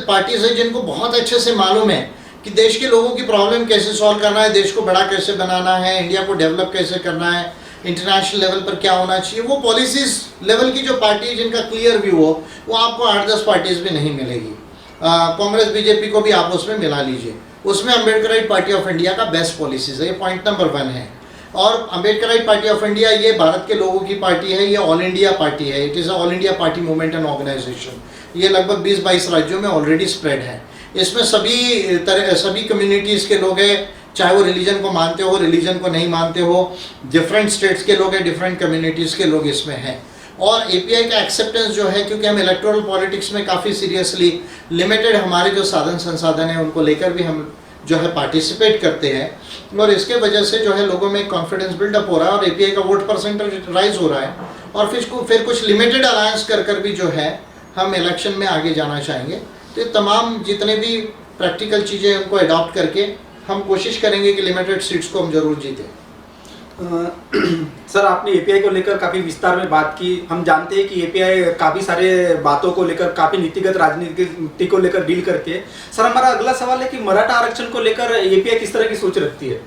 पार्टीज है जिनको बहुत अच्छे से मालूम है कि देश के लोगों की प्रॉब्लम कैसे सॉल्व करना है, देश को बड़ा कैसे बनाना है, इंडिया को डेवलप कैसे करना है, इंटरनेशनल लेवल पर क्या होना चाहिए, वो पॉलिसीज लेवल की जो पार्टी जिनका क्लियर व्यू हो, वो आपको 8-10 पार्टीज भी नहीं मिलेगी। कांग्रेस बीजेपी को भी आप उसमें मिला लीजिए, उसमें अम्बेडकराइट पार्टी ऑफ इंडिया का बेस्ट पॉलिसीज है। ये पॉइंट नंबर 1 है। और अम्बेडकराइट पार्टी ऑफ इंडिया ये भारत के लोगों की पार्टी है, ये ऑल इंडिया पार्टी है, it is all India party movement and organisation. ये लगभग 20-22 राज्यों में ऑलरेडी स्प्रेड है। इसमें सभी कम्युनिटीज़ के लोग हैं, चाहे वो रिलीजन को मानते हो, रिलीजन को नहीं मानते हो, डिफरेंट स्टेट्स के लोग हैं, डिफरेंट कम्युनिटीज़ के लोग इसमें हैं। और एपीआई का एक्सेप्टेंस जो है, क्योंकि हम इलेक्टोरल पॉलिटिक्स में काफ़ी सीरियसली लिमिटेड हमारे जो साधन संसाधन हैं उनको लेकर भी हम जो है पार्टिसिपेट करते हैं, और इसके वजह से जो है लोगों में कॉन्फिडेंस बिल्डअप हो रहा है और एपीआई का वोट परसेंटेज राइज हो रहा है। और फिर कुछ लिमिटेड अलायंस कर भी जो है हम इलेक्शन में आगे जाना चाहेंगे। तो ये तमाम जितने भी प्रैक्टिकल चीज़ें उनको अडॉप्ट करके हम कोशिश करेंगे कि लिमिटेड सीट्स को हम जरूर जीतें। सर, आपने एपीआई को लेकर काफ़ी विस्तार में बात की। हम जानते हैं कि एपीआई काफ़ी सारे बातों को लेकर, काफ़ी नीतिगत राजनीति को लेकर डील करती है। सर, हमारा अगला सवाल है कि मराठा आरक्षण को लेकर एपीआई किस तरह की सोच रखती है?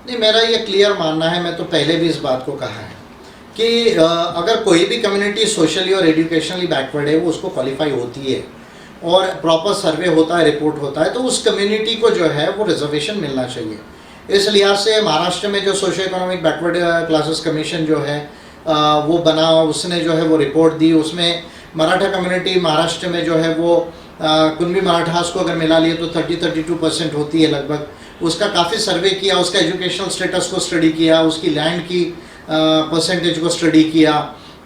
नहीं, मेरा ये क्लियर मानना है, मैं तो पहले भी इस बात को कहा है कि अगर कोई भी कम्युनिटी सोशली और एजुकेशनली बैकवर्ड है, वो उसको क्वालिफाई होती है और प्रॉपर सर्वे होता है, रिपोर्ट होता है, तो उस कम्युनिटी को जो है वो रिजर्वेशन मिलना चाहिए। इस लिहाज से महाराष्ट्र में जो socio economic backward classes commission जो है वो बना, उसने जो है वो रिपोर्ट दी। उसमें मराठा कम्युनिटी महाराष्ट्र में जो है वो कुणबी मराठास को अगर मिला लिए तो 30-32% होती है लगभग। उसका काफ़ी सर्वे किया, उसका एजुकेशनल स्टेटस को स्टडी किया, उसकी लैंड की परसेंटेज को स्टडी किया,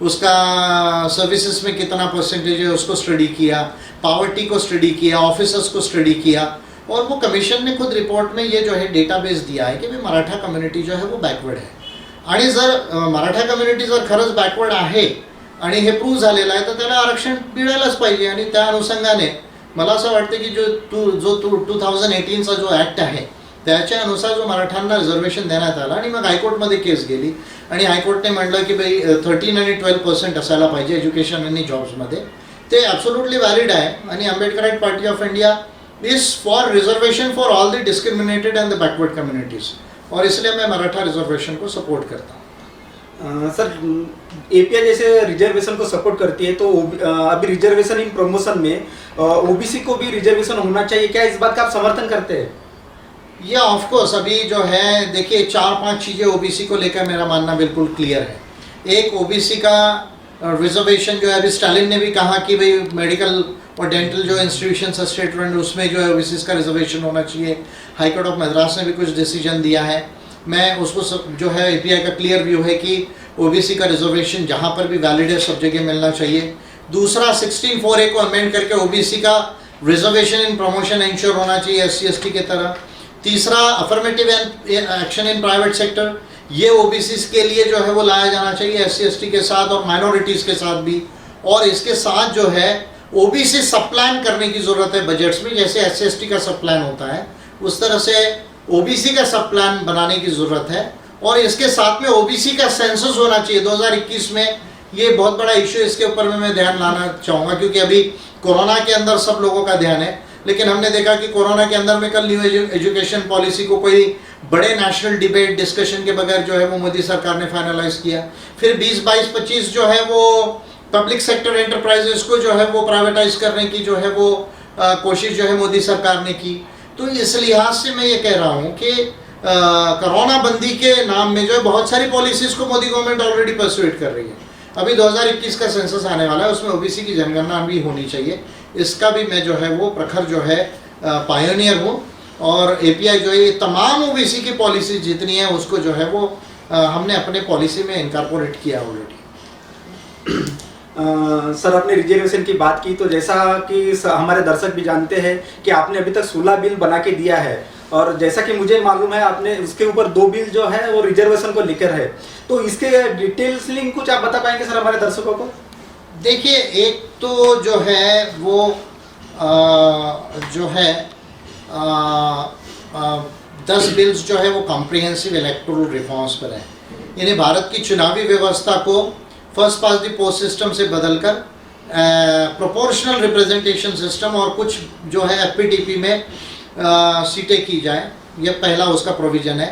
उसका सर्विसेज में कितना परसेंटेज है उसको स्टडी किया, पावर्टी को स्टडी किया, ऑफिसर्स को स्टडी किया, और वो कमिशन ने खुद रिपोर्ट में ये जो है डेटाबेस दिया है की भाई मराठा कम्युनिटी जो है वो बॅकवर्ड आहे। आणि जर मराठा कम्युनिटी जर खरंच बॅकवर्ड आहे आणि हे प्रूव्ह झालेलं आहे तर त्याला आरक्षण मिळायलाच पाहिजे। आणि त्या अनुषंगाने मला असं वाटतं की जो 2018चा जो ॲक्ट आहे त्याच्या अनुसार जो मराठांना रिझर्वेशन देण्यात आला आणि मग हायकोर्टमध्ये केस गेली आणि हायकोर्टने म्हटलं की भाई 13 आणि 12% असायला पाहिजे एज्युकेशन आणि जॉब्समध्ये। ते ॲब्सोल्युटली व्हॅलिड आहे आणि Ambedkarite party of India is for reservation for all the discriminated and the backward communities, और इसलिए मैं मराठा रिजर्वेशन को सपोर्ट करता हूँ। सर, एपीआई जैसे रिजर्वेशन को सपोर्ट करती है, तो अभी रिजर्वेशन इन प्रमोशन में ओबीसी को भी रिजर्वेशन होना चाहिए, क्या इस बात का आप समर्थन करते हैं? या ऑफ कोर्स अभी जो है देखिए 4-5 चीज़ें ओबीसी को लेकर मेरा मानना बिल्कुल क्लियर है। एक, ओबीसी का रिजर्वेशन जो है, अभी स्टालिन ने भी कहा कि भाई मेडिकल और डेंटल जो इंस्टीट्यूशंस है स्टेट रन, उसमें जो है ओबीसी का रिजर्वेशन होना चाहिए। हाई कोर्ट ऑफ मद्रास ने भी कुछ डिसीजन दिया है। मैं उसको जो है एपीआई का क्लियर व्यू है कि ओबीसी का रिजर्वेशन जहाँ पर भी वैलिड है सब जगह मिलना चाहिए। दूसरा 16(4)(a) को अमेंड करके ओबीसी का रिजर्वेशन इन प्रमोशन इंश्योर होना चाहिए एससी एसटी के तरह। तीसरा affirmative action in private sector, ये ओबीसी के लिए जो है वो लाया जाना चाहिए एससी एसटी के साथ और माइनॉरिटीज के साथ भी। और इसके साथ जो है ओबीसी सब प्लान करने की जरूरत है बजट्स में, जैसे एससी एसटी का सब प्लान होता है उस तरह से ओबीसी का सब प्लान बनाने की जरूरत है। और इसके साथ में ओबीसी का सेंसस होना चाहिए 2021 में। ये बहुत बड़ा इश्यू, इसके ऊपर में मैं ध्यान लाना चाहूँगा, क्योंकि अभी कोरोना के अंदर सब लोगों का ध्यान है, लेकिन हमने देखा कि कोरोना के अंदर में कल न्यू एजुकेशन पॉलिसी को कोई बड़े नेशनल डिबेट डिस्कशन के बगैर जो है वो मोदी सरकार ने फाइनलाइज किया। फिर 20, 22, 25 जो है वो पब्लिक सेक्टर एंटरप्राइजेस को जो है वो प्राइवेटाइज करने की जो है वो कोशिश जो है मोदी सरकार ने की। तो इस लिहाज से मैं ये कह रहा हूँ कि कोरोना बंदी के नाम में जो है बहुत सारी पॉलिसीज को मोदी गवर्नमेंट ऑलरेडी परसुएट कर रही है। अभी 2021 का सेंसस आने वाला है, उसमें ओबीसी की जनगणना भी होनी चाहिए। इसका भी मैं जो है वो प्रखर जो है पायोनियर हूँ। और एपीआई जो है ये तमाम ओबीसी की पॉलिसी जितनी है उसको जो है वो हमने अपने पॉलिसी में इनकॉर्पोरेट किया ऑलरेडी। सर, आपने रिजर्वेशन की बात की, तो जैसा कि हमारे दर्शक भी जानते हैं कि आपने अभी तक 16 बिल बना के दिया है, और जैसा कि मुझे मालूम है आपने उसके ऊपर 2 बिल जो है वो रिजर्वेशन को लेकर है। तो इसके डिटेल्स लिंक कुछ आप बता पाएंगे सर हमारे दर्शकों को? देखिए, एक तो जो है वो जो है 10 बिल्स जो है वो कॉम्प्रिहेंसिव इलेक्टोरल रिफॉर्म्स पर है। यानी भारत की चुनावी व्यवस्था को first pass the post system से बदलकर प्रोपोर्शनल रिप्रेजेंटेशन सिस्टम और कुछ जो है एफपीटीपी में सीटें की जाए, यह पहला उसका प्रोविज़न है।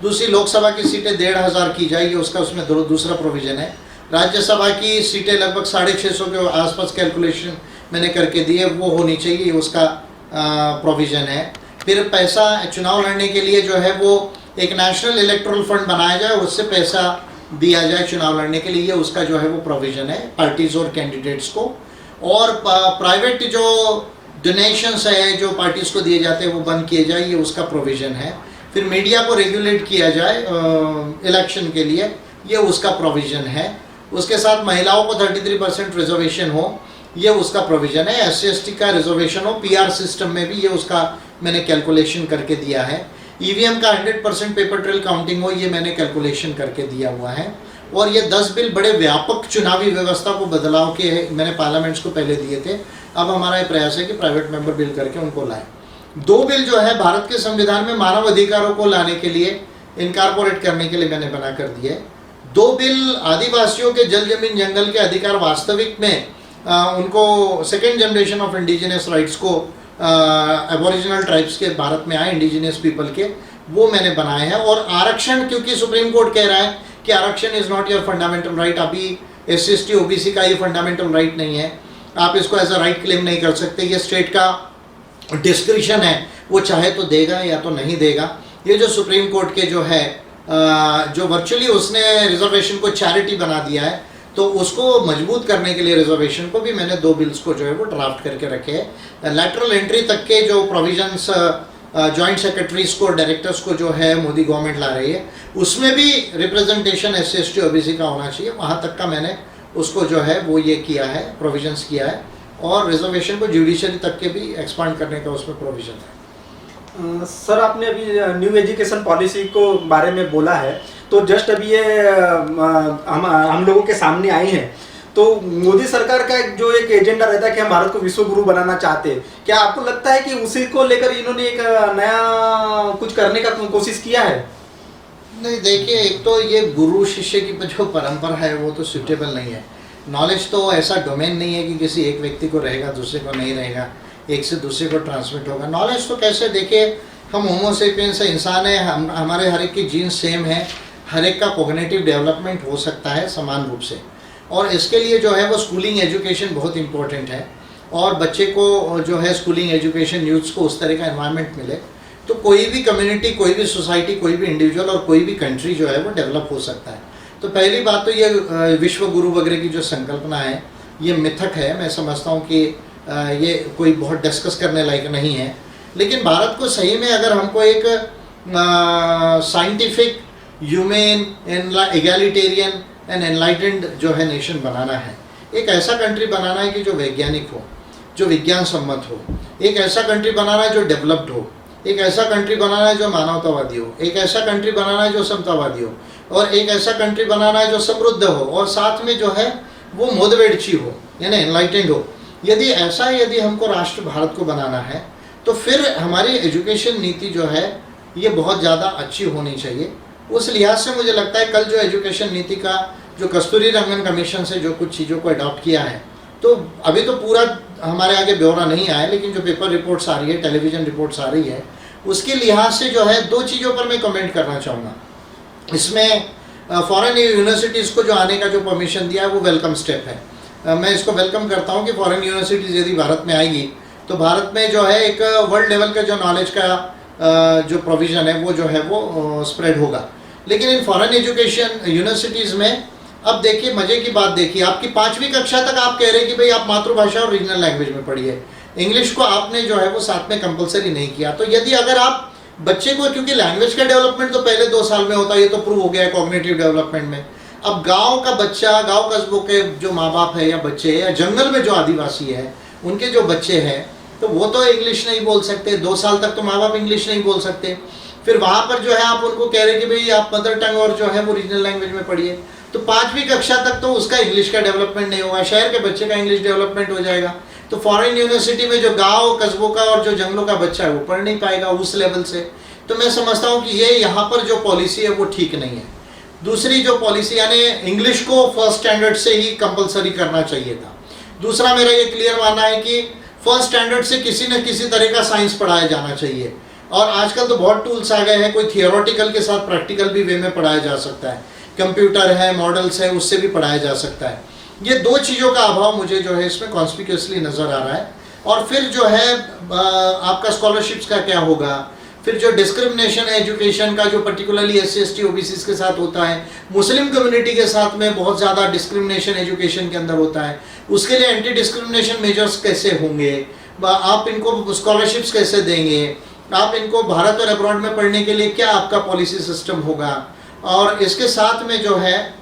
दूसरी, लोकसभा की सीटें 1,500 की जाए, ये उसका उसमें दूसरा प्रोविज़न है। राज्यसभा की सीटें लगभग 650 के आसपास कैलकुलेशन मैंने करके दी है, वो होनी चाहिए, ये उसका प्रोविज़न है। फिर पैसा चुनाव लड़ने के लिए जो है वो एक नेशनल इलेक्टोरल फंड बनाया जाए, उससे पैसा दिया जाए चुनाव लड़ने के लिए, ये उसका जो है वो प्रोविज़न है पार्टीज और कैंडिडेट्स को। और प्राइवेट जो डोनेशंस है जो पार्टीज को दिए जाते हैं वो बंद किए जाए, ये उसका प्रोविज़न है। फिर मीडिया को रेगुलेट किया जाए इलेक्शन के लिए, ये उसका प्रोविज़न है। उसके साथ महिलाओं को 33% रिजर्वेशन हो, ये उसका प्रोविज़न है। SC/ST का रिजर्वेशन हो PR सिस्टम में भी, ये उसका मैंने कैलकुलेशन करके दिया है। EVM का 100% पेपर ट्रेल काउंटिंग हो, ये मैंने कैलकुलेशन करके दिया हुआ है। और ये 10 बिल बड़े व्यापक चुनावी व्यवस्था को बदलाव के मैंने पार्लियामेंट्स को पहले दिए थे। अब हमारा ये प्रयास है कि प्राइवेट मेंबर बिल करके उनको लाएं। 2 बिल जो है भारत के संविधान में मानव अधिकारों को लाने के लिए, इनकॉर्पोरेट करने के लिए मैंने बना कर दिए। 2 बिल आदिवासियों के जल जमीन जंगल के अधिकार वास्तविक में उनको second generation of indigenous rights को एबोरिजिनल ट्राइब्स के भारत में आए, इंडिजिनस पीपल के, वो मैंने बनाए हैं। और आरक्षण, क्योंकि सुप्रीम कोर्ट कह रहा है कि आरक्षण is not your fundamental right, अभी SC/ST OBC का ये फंडामेंटल राइट नहीं है, आप इसको एज अ राइट क्लेम नहीं कर सकते, ये स्टेट का डिस्क्रिशन है, वो चाहे तो देगा या तो नहीं देगा। ये जो सुप्रीम कोर्ट के जो है जो वर्चुअली उसने रिजर्वेशन को चैरिटी बना दिया है, तो उसको मजबूत करने के लिए रिजर्वेशन को भी मैंने 2 बिल्स को जो है वो ड्राफ्ट करके रखे हैं। लैटरल एंट्री तक के जो प्रोविजंस जॉइंट सेक्रेटरीज को, डायरेक्टर्स को जो है मोदी गवर्नमेंट ला रही है, उसमें भी रिप्रेजेंटेशन SC/ST OBC का होना चाहिए, वहाँ तक का मैंने उसको जो है वो ये किया है, प्रोविजंस किया है। और रिजर्वेशन को जुडिशरी तक के भी एक्सपांड करने का उसमें प्रोविजन है। सर, आपने अभी न्यू एजुकेशन पॉलिसी को बारे में बोला है, तो जस्ट अभी ये हम लोगों के सामने आई है। तो मोदी सरकार का जो एक एजेंडा रहता है कि हम भारत को विश्व गुरु बनाना चाहते हैं, क्या आपको लगता है कि उसी को लेकर इन्होंने एक नया कुछ करने का कोशिश किया है? नहीं, देखिए, एक तो ये गुरु शिष्य की जो परंपरा है वो तो सूटेबल नहीं है। नॉलेज तो ऐसा डोमेन नहीं है कि किसी एक व्यक्ति को रहेगा दूसरे को नहीं रहेगा, एक से दूसरे को ट्रांसमिट होगा। नॉलेज तो कैसे, देखिए, हम होमोसेपियंस इंसान है, हमारे हर एक की जीन सेम है, हर एक का कोग्निटिव डेवलपमेंट हो सकता है समान रूप से। और इसके लिए जो है वो स्कूलिंग एजुकेशन बहुत इंपॉर्टेंट है, और बच्चे को जो है स्कूलिंग एजुकेशन, यूथ्स को उस तरह का एनवायरनमेंट मिले, तो कोई भी कम्युनिटी, कोई भी सोसाइटी, कोई भी इंडिविजुअल और कोई भी कंट्री जो है वो डेवलप हो सकता है। तो पहली बात तो ये विश्व गुरु वगैरह की जो संकल्पना है, ये मिथक है। मैं समझता हूँ कि ये कोई बहुत डिस्कस करने लायक नहीं है। लेकिन भारत को सही में अगर हमको एक साइंटिफिक, ह्यूमन, एगैलिटेरियन एंड एनलाइटेंड जो है नेशन बनाना है, एक ऐसा कंट्री बनाना है कि जो वैज्ञानिक हो, जो विज्ञान सम्मत हो। एक ऐसा कंट्री बनाना है जो डेवलप्ड हो। एक ऐसा कंट्री बनाना है जो मानवतावादी हो। एक ऐसा कंट्री बनाना है जो समतावादी हो। और एक ऐसा कंट्री बनाना है जो समृद्ध हो और साथ में जो है वो मोदवेडची हो, यानी एनलाइटेंड हो। यदि हमको राष्ट्र भारत को बनाना है तो फिर हमारी एजुकेशन नीति जो है ये बहुत ज़्यादा अच्छी होनी चाहिए। उस लिहाज से मुझे लगता है कल जो एजुकेशन नीति का जो कस्तूरी रंगन कमीशन से जो कुछ चीज़ों को अडॉप्ट किया है, तो अभी तो पूरा हमारे आगे ब्यौरा नहीं आया, लेकिन जो पेपर रिपोर्ट्स आ रही है, टेलीविज़न रिपोर्ट्स आ रही है, उसके लिहाज से जो है 2 चीज़ों पर मैं कमेंट करना चाहूँगा। इसमें फॉरेन यूनिवर्सिटीज़ को जो आने का जो परमिशन दिया है वो वेलकम स्टेप है। मैं इसको वेलकम करता हूँ कि फॉरेन यूनिवर्सिटीज़ यदि भारत में आएगी तो भारत में जो है एक वर्ल्ड लेवल का जो नॉलेज का जो प्रोविज़न है वो जो है वो स्प्रेड होगा। लेकिन इन फॉरेन एजुकेशन यूनिवर्सिटीज़ में अब देखिए मज़े की बात देखिए, आपकी 5वीं कक्षा तक आप कह रहे हैं कि भाई आप मातृभाषा और रीजनल लैंग्वेज में पढ़िए। इंग्लिश को आपने जो है वो साथ में कंपलसरी नहीं किया। तो यदि अगर आप बच्चे को, क्योंकि लैंग्वेज का डेवलपमेंट तो पहले 2 साल में होता है, ये तो प्रूव हो गया है कॉग्निटिव डेवलपमेंट में। अब गांव का बच्चा, गांव कस्बों के जो माँ बाप है या बच्चे या जंगल में जो आदिवासी है उनके जो बच्चे हैं तो वो तो इंग्लिश नहीं बोल सकते। 2 साल तक तो माँ बाप इंग्लिश नहीं बोल सकते। फिर वहाँ पर जो है आप उनको कह रहे हैं कि भाई आप मदर टंग और जो है वो रीजनल लैंग्वेज में पढ़िए। तो 5वीं कक्षा तक तो उसका इंग्लिश का डेवलपमेंट नहीं होगा, शहर के बच्चे का इंग्लिश डेवलपमेंट हो जाएगा। तो फॉरेन यूनिवर्सिटी में जो गांव कस्बों का और जो जंगलों का बच्चा है वो पढ़ नहीं पाएगा उस लेवल से। तो मैं समझता हूँ कि ये यहाँ पर जो पॉलिसी है वो ठीक नहीं है। दूसरी जो पॉलिसी यानी इंग्लिश को फर्स्ट स्टैंडर्ड से ही कंपलसरी करना चाहिए था। दूसरा मेरा ये क्लियर मानना है कि फर्स्ट स्टैंडर्ड से किसी न किसी तरह का साइंस पढ़ाया जाना चाहिए। और आजकल तो बहुत टूल्स आ गए हैं, कोई थियोरेटिकल के साथ प्रैक्टिकल भी वे में पढ़ाया जा सकता है। कंप्यूटर है, मॉडल्स है, उससे भी पढ़ाया जा सकता है। ये 2 चीज़ों का अभाव मुझे जो है इसमें कॉन्स्पिक्यूअसली नज़र आ रहा है। और फिर जो है आपका स्कॉलरशिप्स का क्या होगा, फिर जो डिस्क्रिमिनेशन है एजुकेशन का जो पर्टिकुलरली SC ST OBCs के साथ होता है, मुस्लिम कम्युनिटी के साथ में बहुत ज़्यादा डिस्क्रिमिनेशन एजुकेशन के अंदर होता है, उसके लिए एंटी डिस्क्रिमिनेशन मेजर्स कैसे होंगे, आप इनको स्कॉलरशिप्स कैसे देंगे, आप इनको भारत और अब्रॉड में पढ़ने के लिए क्या आपका पॉलिसी सिस्टम होगा। और इसके साथ में जो है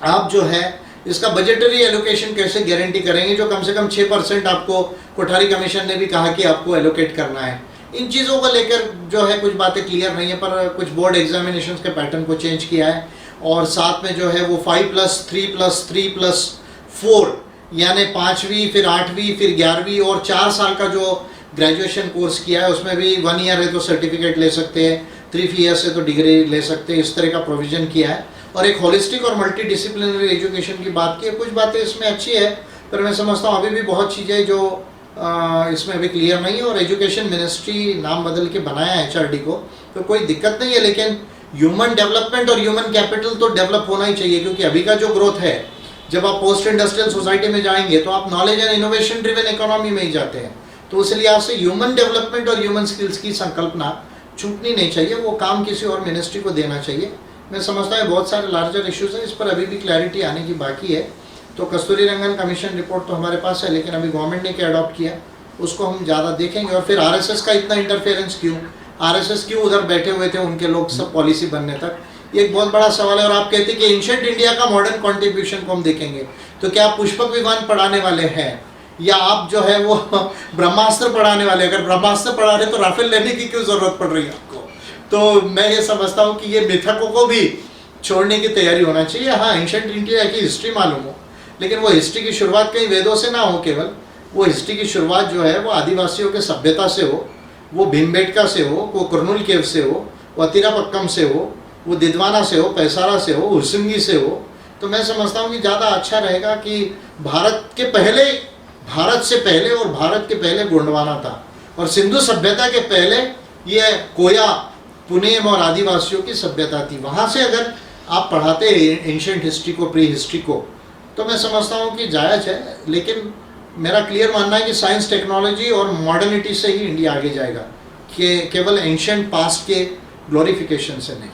आप जो है इसका बजटरी एलोकेशन कैसे गारंटी करेंगे, जो कम से कम 6% आपको कोठारी कमीशन ने भी कहा कि आपको एलोकेट करना है। इन चीज़ों को लेकर जो है कुछ बातें क्लियर नहीं है, पर कुछ बोर्ड एग्जामिनेशंस के पैटर्न को चेंज किया है। और साथ में जो है वो 5+3+3+4 यानी 5वीं फिर 8वीं फिर 11वीं और 4 साल का जो ग्रेजुएशन कोर्स किया है उसमें भी 1 ईयर है तो सर्टिफिकेट ले सकते हैं, 3 ईयर्स है तो डिग्री ले सकते हैं, इस तरह का प्रोविज़न किया है। और एक होलिस्टिक और मल्टी डिसिप्लिनरी एजुकेशन की बात की है। कुछ बातें इसमें अच्छी है, पर मैं समझता हूँ अभी भी बहुत चीज़ें जो इसमें अभी क्लियर नहीं है। और एजुकेशन मिनिस्ट्री नाम बदल के बनाया है HRD को, तो कोई दिक्कत नहीं है, लेकिन ह्यूमन डेवलपमेंट और ह्यूमन कैपिटल तो डेवलप होना ही चाहिए। क्योंकि अभी का जो ग्रोथ है, जब आप पोस्ट इंडस्ट्रियल सोसाइटी में जाएंगे तो आप knowledge and innovation driven economy में ही जाते हैं। तो उस लिहाज से ह्यूमन डेवलपमेंट और ह्यूमन स्किल्स की संकल्पना छूटनी नहीं चाहिए, वो काम किसी और मिनिस्ट्री को देना चाहिए। मैं समझता हूँ बहुत सारे लार्जर इश्यूज हैं, इस पर अभी भी क्लैरिटी आने की बाकी है। तो कस्तूरी रंगन कमीशन रिपोर्ट तो हमारे पास है, लेकिन अभी गवर्नमेंट ने क्या अडॉप्ट किया उसको हम ज़्यादा देखेंगे। और फिर RSS का इतना इंटरफेरेंस क्यों, RSS क्यों उधर बैठे हुए थे उनके लोग सब पॉलिसी बनने तक, ये एक बहुत बड़ा सवाल है। और आप कहते हैं कि एंशिएंट इंडिया का मॉडर्न कॉन्ट्रीब्यूशन को हम देखेंगे, तो क्या आप पुष्पक विमान पढ़ाने वाले हैं या आप जो है वो ब्रह्मास्त्र पढ़ाने वाले? अगर ब्रह्मास्त्र पढ़ा रहे तो राफेल लेने की क्यों ज़रूरत पड़ रही है आपको? तो मैं ये समझता हूँ कि ये मिथकों को भी छोड़ने की तैयारी होना चाहिए। हाँ, एंशिएंट इंडिया की हिस्ट्री मालूम हो, लेकिन वो हिस्ट्री की शुरुआत कहीं वेदों से ना हो, केवल वो हिस्ट्री की शुरुआत जो है वो आदिवासियों के सभ्यता से हो, वो भीमबेटका से हो, वो कुरनूल केव से हो, वो अतिरापक्कम से हो, वो दिदवाना से हो, पैसारा से हो, हुसुंगी से हो। तो मैं समझता हूँ कि ज़्यादा अच्छा रहेगा कि भारत से पहले और भारत के पहले गोंडवाना था, और सिंधु सभ्यता के पहले ये कोया, पुनेम और आदिवासियों की सभ्यता थी। वहाँ से अगर आप पढ़ाते एंशिएंट हिस्ट्री को, प्री हिस्ट्री को, तो मैं समझता हूँ कि जायज़ है। लेकिन मेरा क्लियर मानना है कि साइंस, टेक्नोलॉजी और मॉडर्निटी से ही इंडिया आगे जाएगा, कि केवल एंशिएंट पास्ट के ग्लोरिफिकेशन से नहीं।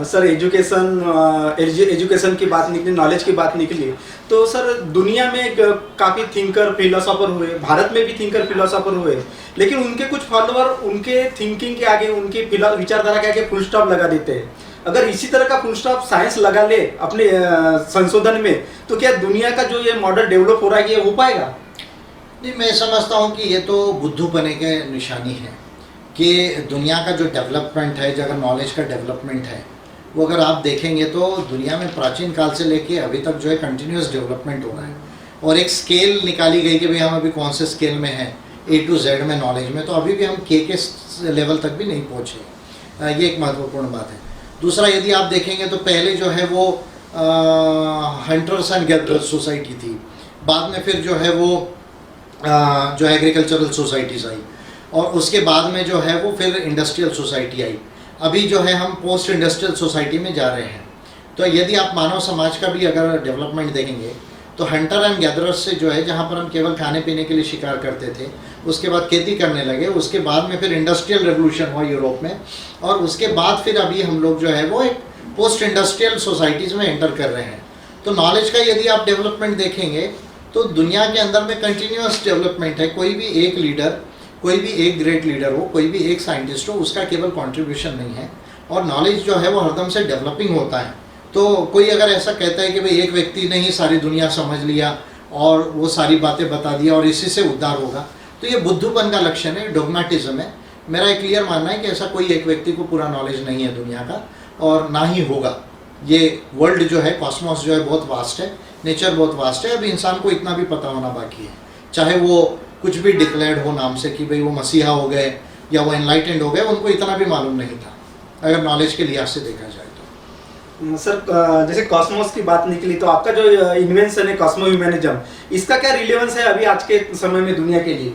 सर एजुकेशन की बात निकली, नॉलेज की बात निकली, तो सर दुनिया में काफ़ी थिंकर फिलोसोफर हुए, भारत में भी थिंकर फिलोसोफर हुए, लेकिन उनके कुछ फॉलोअर उनके थिंकिंग के आगे, उनकी विचारधारा के आगे फुल स्टॉप लगा देते हैं। अगर इसी तरह का फुल स्टॉप साइंस लगा ले अपने संशोधन में, तो क्या दुनिया का जो ये मॉडल डेवलप हो रहा है ये हो पाएगा? नहीं, मैं समझता हूँ कि ये तो बुद्धूपने के निशानी है कि दुनिया का जो डेवलपमेंट है, जो अगर नॉलेज का डेवलपमेंट है, वो अगर आप देखेंगे तो दुनिया में प्राचीन काल से लेके अभी तक जो है कंटिन्यूस डेवलपमेंट हो रहा है। और एक स्केल निकाली गई कि भाई हम अभी कौन से स्केल में हैं, A to Z में नॉलेज में, तो अभी भी हम K के लेवल तक भी नहीं पहुँचे। ये एक महत्वपूर्ण बात है। दूसरा, यदि आप देखेंगे तो पहले जो है वो हंटर्स एंड गैदरर्स सोसाइटी थी, बाद में फिर जो है वो जो एग्रीकल्चरल सोसाइटीज़ आई, और उसके बाद में जो है वो फिर इंडस्ट्रियल सोसाइटी आई। अभी जो है हम पोस्ट इंडस्ट्रियल सोसाइटी में जा रहे हैं। तो यदि आप मानव समाज का भी अगर डेवलपमेंट देखेंगे तो हंटर एंड गैदरर्स से जो है, जहाँ पर हम केवल खाने पीने के लिए शिकार करते थे, उसके बाद खेती करने लगे, उसके बाद में फिर इंडस्ट्रियल रेवोल्यूशन हुआ यूरोप में, और उसके बाद फिर अभी हम लोग जो है वो एक पोस्ट इंडस्ट्रियल सोसाइटीज़ में एंटर कर रहे हैं। तो नॉलेज का यदि आप डेवलपमेंट देखेंगे तो दुनिया के अंदर में कंटिन्यूस डेवलपमेंट है। कोई भी एक लीडर, कोई भी एक ग्रेट लीडर हो, कोई भी एक साइंटिस्ट हो, उसका केवल कंट्रीब्यूशन नहीं है, और नॉलेज जो है वो हरदम से डेवलपिंग होता है। तो कोई अगर ऐसा कहता है कि भाई एक व्यक्ति ने ही सारी दुनिया समझ लिया और वो सारी बातें बता दिया और इसी से उद्धार होगा, तो ये बुद्धूपन का लक्षण है, डोगमेटिज्म है। मेरा एक क्लियर मानना है कि ऐसा कोई एक व्यक्ति को पूरा नॉलेज नहीं है दुनिया का, और ना ही होगा। ये वर्ल्ड जो है, कॉस्मोस जो है, बहुत वास्ट है, नेचर बहुत वास्ट है। अभी इंसान को इतना भी पता होना बाकी है, चाहे वो कुछ भी डिक्लेयर्ड हो नाम से कि भाई वो मसीहा हो गए या वो एनलाइटेंड हो गए, उनको इतना भी मालूम नहीं था अगर नॉलेज के लिहाज से देखा जाए तो। सर, जैसे कॉस्मोस की बात निकली, तो आपका जो इन्वेंशन है कॉस्मो ह्यूमनिज्म, इसका क्या रिलेवेंस है अभी आज के समय में दुनिया के लिए?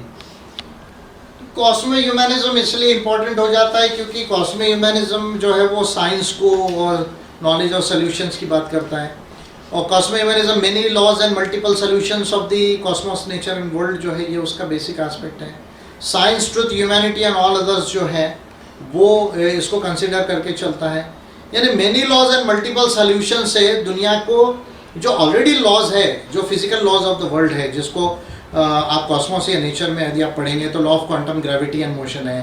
कॉस्मो ह्यूमनिज्म इसलिए इम्पोर्टेंट हो जाता है क्योंकि कॉस्मो ह्यूमनिज्म जो है वो साइंस को और नॉलेज और सोल्यूशंस की बात करता है। और cosmo humanism many laws and multiple solutions of the cosmos, nature and world जो है, ये उसका बेसिक एस्पेक्ट है। Science, truth, humanity and all others जो है वो इसको कंसिडर करके चलता है। यानी many laws and multiple solution से दुनिया को जो ऑलरेडी लॉज है, जो physical laws of the world है, जिसको आप कॉस्मोस या नेचर में यदि आप पढ़ेंगे तो law of quantum gravity and motion है,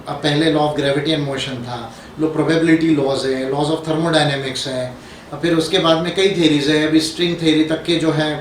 पहले law of gravity and motion था, लो प्रोबेबिलिटी लॉज है, लॉज ऑफ थर्मोडायनेमिक्स है, फिर उसके बाद में कई थेरीज है, अभी स्ट्रिंग थेरी तक के जो है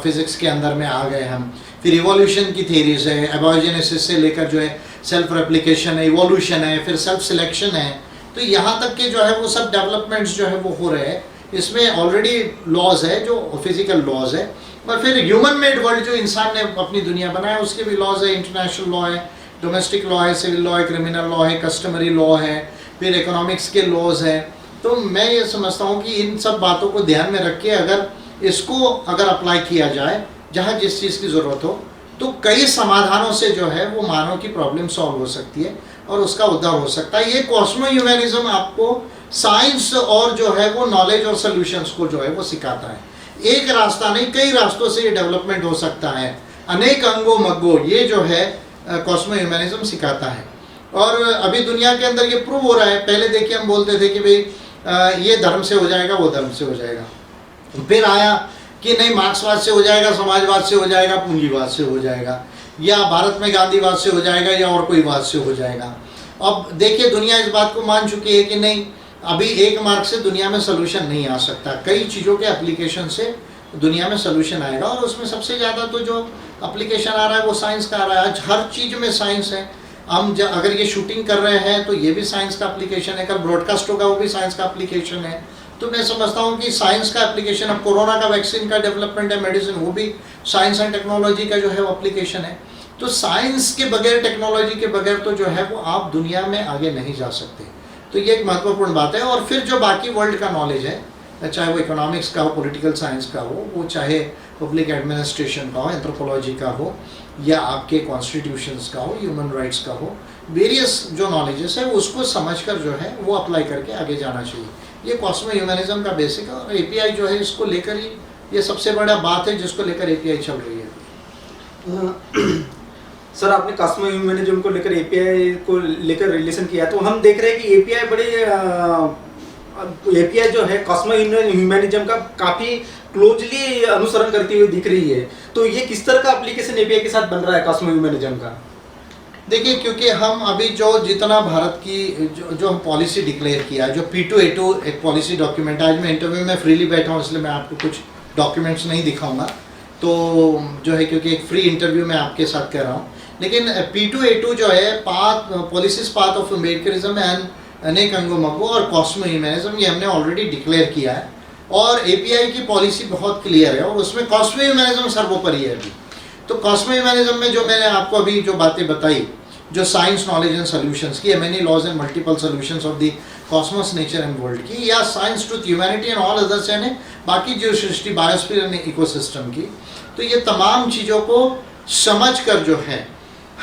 फिजिक्स के अंदर में आ गए हम। फिर इवोल्यूशन की थेरीज है, एबॉर्जेनेसिस से लेकर जो है सेल्फ रेप्लिकेशन है, इवोल्यूशन है, फिर सेल्फ सिलेक्शन है। तो यहाँ तक के जो है वो सब डेवलपमेंट्स जो है वो हो रहे हैं। इसमें ऑलरेडी लॉज है जो फिजिकल लॉज है, और फिर ह्यूमन मेड वर्ल्ड जो इंसान ने अपनी दुनिया बनाया उसके भी लॉज है। इंटरनेशनल लॉ है, डोमेस्टिक लॉ है, सिविल लॉ है, क्रिमिनल लॉ है, कस्टमरी लॉ है, फिर इकोनॉमिक्स के लॉज है। तो मैं ये समझता हूँ कि इन सब बातों को ध्यान में रख के अगर अप्लाई किया जाए जहाँ जिस चीज़ की ज़रूरत हो, तो कई समाधानों से जो है वो मानव की प्रॉब्लम सॉल्व हो सकती है और उसका उद्धार हो सकता है। ये कॉस्मो ह्यूमनिज्म आपको साइंस और जो है वो नॉलेज और सोल्यूशंस को जो है वो सिखाता है। एक रास्ता नहीं, कई रास्तों से ये डेवलपमेंट हो सकता है, अनेक अंगो मग्गो, ये जो है कॉस्मो ह्यूमनिज्म सिखाता है। और अभी दुनिया के अंदर ये प्रूव हो रहा है। पहले देखिए हम बोलते थे कि भाई ये धर्म से हो जाएगा, वो धर्म से हो जाएगा, फिर आया कि नहीं मार्क्सवाद से हो जाएगा, समाजवाद से हो जाएगा, पूंजीवाद से हो जाएगा, या भारत में गांधीवाद से हो जाएगा, या और कोई वाद से हो जाएगा। अब देखिए दुनिया इस बात को मान चुकी है कि नहीं, अभी एक मार्क से दुनिया में सोल्यूशन नहीं आ सकता, कई चीज़ों के एप्लीकेशन से दुनिया में सोल्यूशन आएगा। और उसमें सबसे ज़्यादा तो जो एप्लीकेशन आ रहा है वो साइंस का आ रहा है। आज हर चीज़ में साइंस है। हम अगर ये शूटिंग कर रहे हैं तो ये भी साइंस का एप्लीकेशन है, कल ब्रॉडकास्ट होगा वो भी साइंस का एप्लीकेशन है। तो मैं समझता हूँ कि साइंस का एप्लीकेशन, अब कोरोना का वैक्सीन का डेवलपमेंट है, मेडिसिन, वो भी साइंस एंड टेक्नोलॉजी का जो है वो एप्लीकेशन है। तो साइंस के बगैर, टेक्नोलॉजी के बगैर तो जो है वो आप दुनिया में आगे नहीं जा सकते। तो ये एक महत्वपूर्ण बात है। और फिर जो बाकी वर्ल्ड का नॉलेज है, चाहे वो इकोनॉमिक्स का हो, पॉलिटिकल साइंस का हो, वो चाहे पब्लिक एडमिनिस्ट्रेशन का हो, एंथ्रोपोलॉजी का हो, या आपके कॉन्स्टिट्यूशंस का हो, ह्यूमन राइट्स का हो, वेरियस जो नॉलेजेस है उसको समझकर जो है वो अप्लाई करके आगे जाना चाहिए। ये कॉस्मो ह्यूमनिज्म का बेसिक है। और एपीआई जो है इसको लेकर ही, ये सबसे बड़ा बात है जिसको लेकर एपीआई चल रही है। सर, आपने कॉस्मो ह्यूमनिज्म को लेकर, एपीआई को लेकर रिलेशन किया, तो हम देख रहे हैं कि एपीआई जो है कॉस्मो ह्यूमनिज्म का काफ़ी क्लोजली अनुसरण करती हुई दिख रही है। तो ये किस तरह का एप्लीकेशन एपीआई के साथ बन रहा है कॉस्मो ह्यूमनिज्म का? देखिए, क्योंकि हम अभी जो जितना भारत की जो हम पॉलिसी डिक्लेयर किया, जो P2A2 एक पॉलिसी डॉक्यूमेंट, आज मैं इंटरव्यू में फ्रीली बैठा हूँ इसलिए मैं आपको कुछ डॉक्यूमेंट्स नहीं दिखाऊंगा, तो जो है क्योंकि एक फ्री इंटरव्यू मैं आपके साथ कर रहा हूँ, लेकिन P2A2 जो है policies path of Americanism and अनेक अंगो मगो और कॉस्मो ह्यूमनिज्म, ये हमने ऑलरेडी डिक्लेयर किया है। और API की पॉलिसी बहुत क्लियर है और उसमें कॉस्मो ह्यूमनिज्म सर्वोपरि है अभी। तो कॉस्मो ह्यूमनिज्म में जो मैंने आपको अभी जो बातें बताई, जो साइंस, नॉलेज एंड सॉल्यूशंस की, many laws and multiple solutions of the cosmos, nature and world की, या science, truth, humanity and all others, यानी बाकी जो सृष्टि, बायोस्फीयर एंड इकोसिस्टम की, तो ये तमाम चीज़ों को समझ कर जो है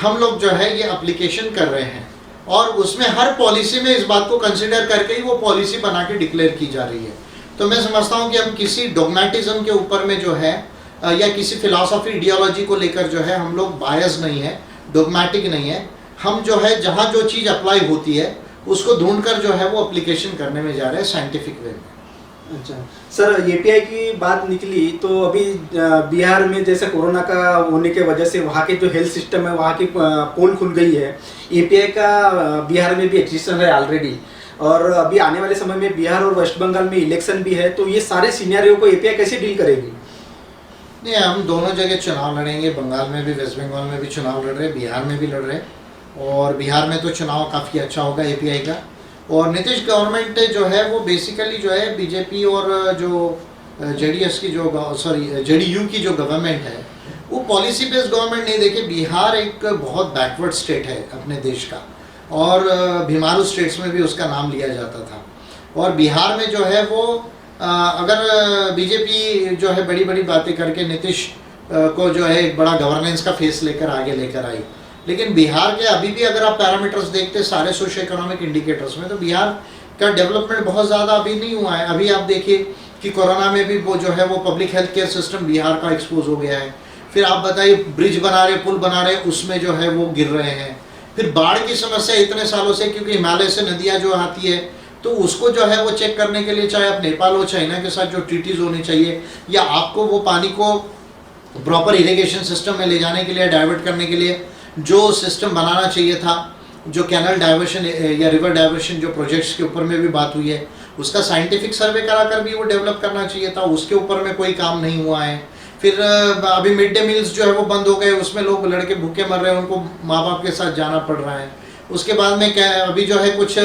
हम लोग जो है ये एप्लीकेशन कर रहे हैं। और उसमें हर पॉलिसी में इस बात को कंसिडर करके ही वो पॉलिसी बना के डिक्लेयर की जा रही है। तो मैं समझता हूँ कि हम किसी डॉगमेटिज्म के ऊपर में जो है या किसी फिलॉसफी, आइडियोलॉजी को लेकर जो है हम लोग बायस नहीं है, डॉगमेटिक नहीं है। हम जो है जहाँ जो चीज़ अप्लाई होती है उसको ढूंढकर जो है वो एप्लीकेशन करने में जा रहे हैं साइंटिफिक वे में। अच्छा सर, API की बात निकली तो अभी बिहार में जैसे कोरोना का होने के वजह से वहाँ के जो हेल्थ सिस्टम है वहाँ की पोल खुल गई है। API का बिहार में भी एग्जिस्टेंस है ऑलरेडी, और अभी आने वाले समय में बिहार और वेस्ट बंगाल में इलेक्शन भी है, तो ये सारे सिनेरियो को API कैसे डील करेगी? नहीं, हम दोनों जगह चुनाव लड़ेंगे, बंगाल में भी, वेस्ट बंगाल में भी चुनाव लड़ रहे, बिहार में भी लड़ रहे। और बिहार में तो चुनाव काफ़ी अच्छा होगा API का। और नीतीश गवर्नमेंट जो है वो बेसिकली जो है BJP और जो JDS की जो JDU की जो गवर्नमेंट है वो पॉलिसी बेस्ड गवर्नमेंट नहीं। देखिए, बिहार एक बहुत बैकवर्ड स्टेट है अपने देश का, और बीमारू स्टेट्स में भी उसका नाम लिया जाता था। और बिहार में जो है वो अगर BJP जो है बड़ी बड़ी बातें करके नीतीश को जो है एक बड़ा गवर्नेंस का फेस लेकर आगे लेकर आई, लेकिन बिहार के अभी भी अगर आप पैरामीटर्स देखते सारे सोशो इकोनॉमिक इंडिकेटर्स में, तो बिहार का डेवलपमेंट बहुत ज़्यादा अभी नहीं हुआ है। अभी आप देखिए कि कोरोना में भी वो जो है वो public health care system Bihar का एक्सपोज हो गया है। फिर आप बताइए, ब्रिज बना रहे, पुल बना रहे, उसमें जो है वो गिर रहे हैं। फिर बाढ़ की समस्या इतने सालों से, क्योंकि हिमालय से नदियाँ जो आती है तो उसको जो है वो चेक करने के लिए, चाहे आप नेपाल हो, चाइना के साथ जो ट्रीटीज होनी चाहिए, या आपको वो पानी को प्रॉपर इरिगेशन सिस्टम में ले जाने के लिए, डाइवर्ट करने के लिए जो सिस्टम बनाना चाहिए था, जो कैनल डाइवर्शन या रिवर डाइवर्शन जो प्रोजेक्ट्स के ऊपर में भी बात हुई है, उसका साइंटिफिक सर्वे कराकर भी वो डेवलप करना चाहिए था, उसके ऊपर में कोई काम नहीं हुआ है। फिर अभी मिड डे मील्स जो है वो बंद हो गए, उसमें लोग लड़के भूखे मर रहे हैं, उनको माँ बाप के साथ जाना पड़ रहा है। उसके बाद में क्या, अभी जो है कुछ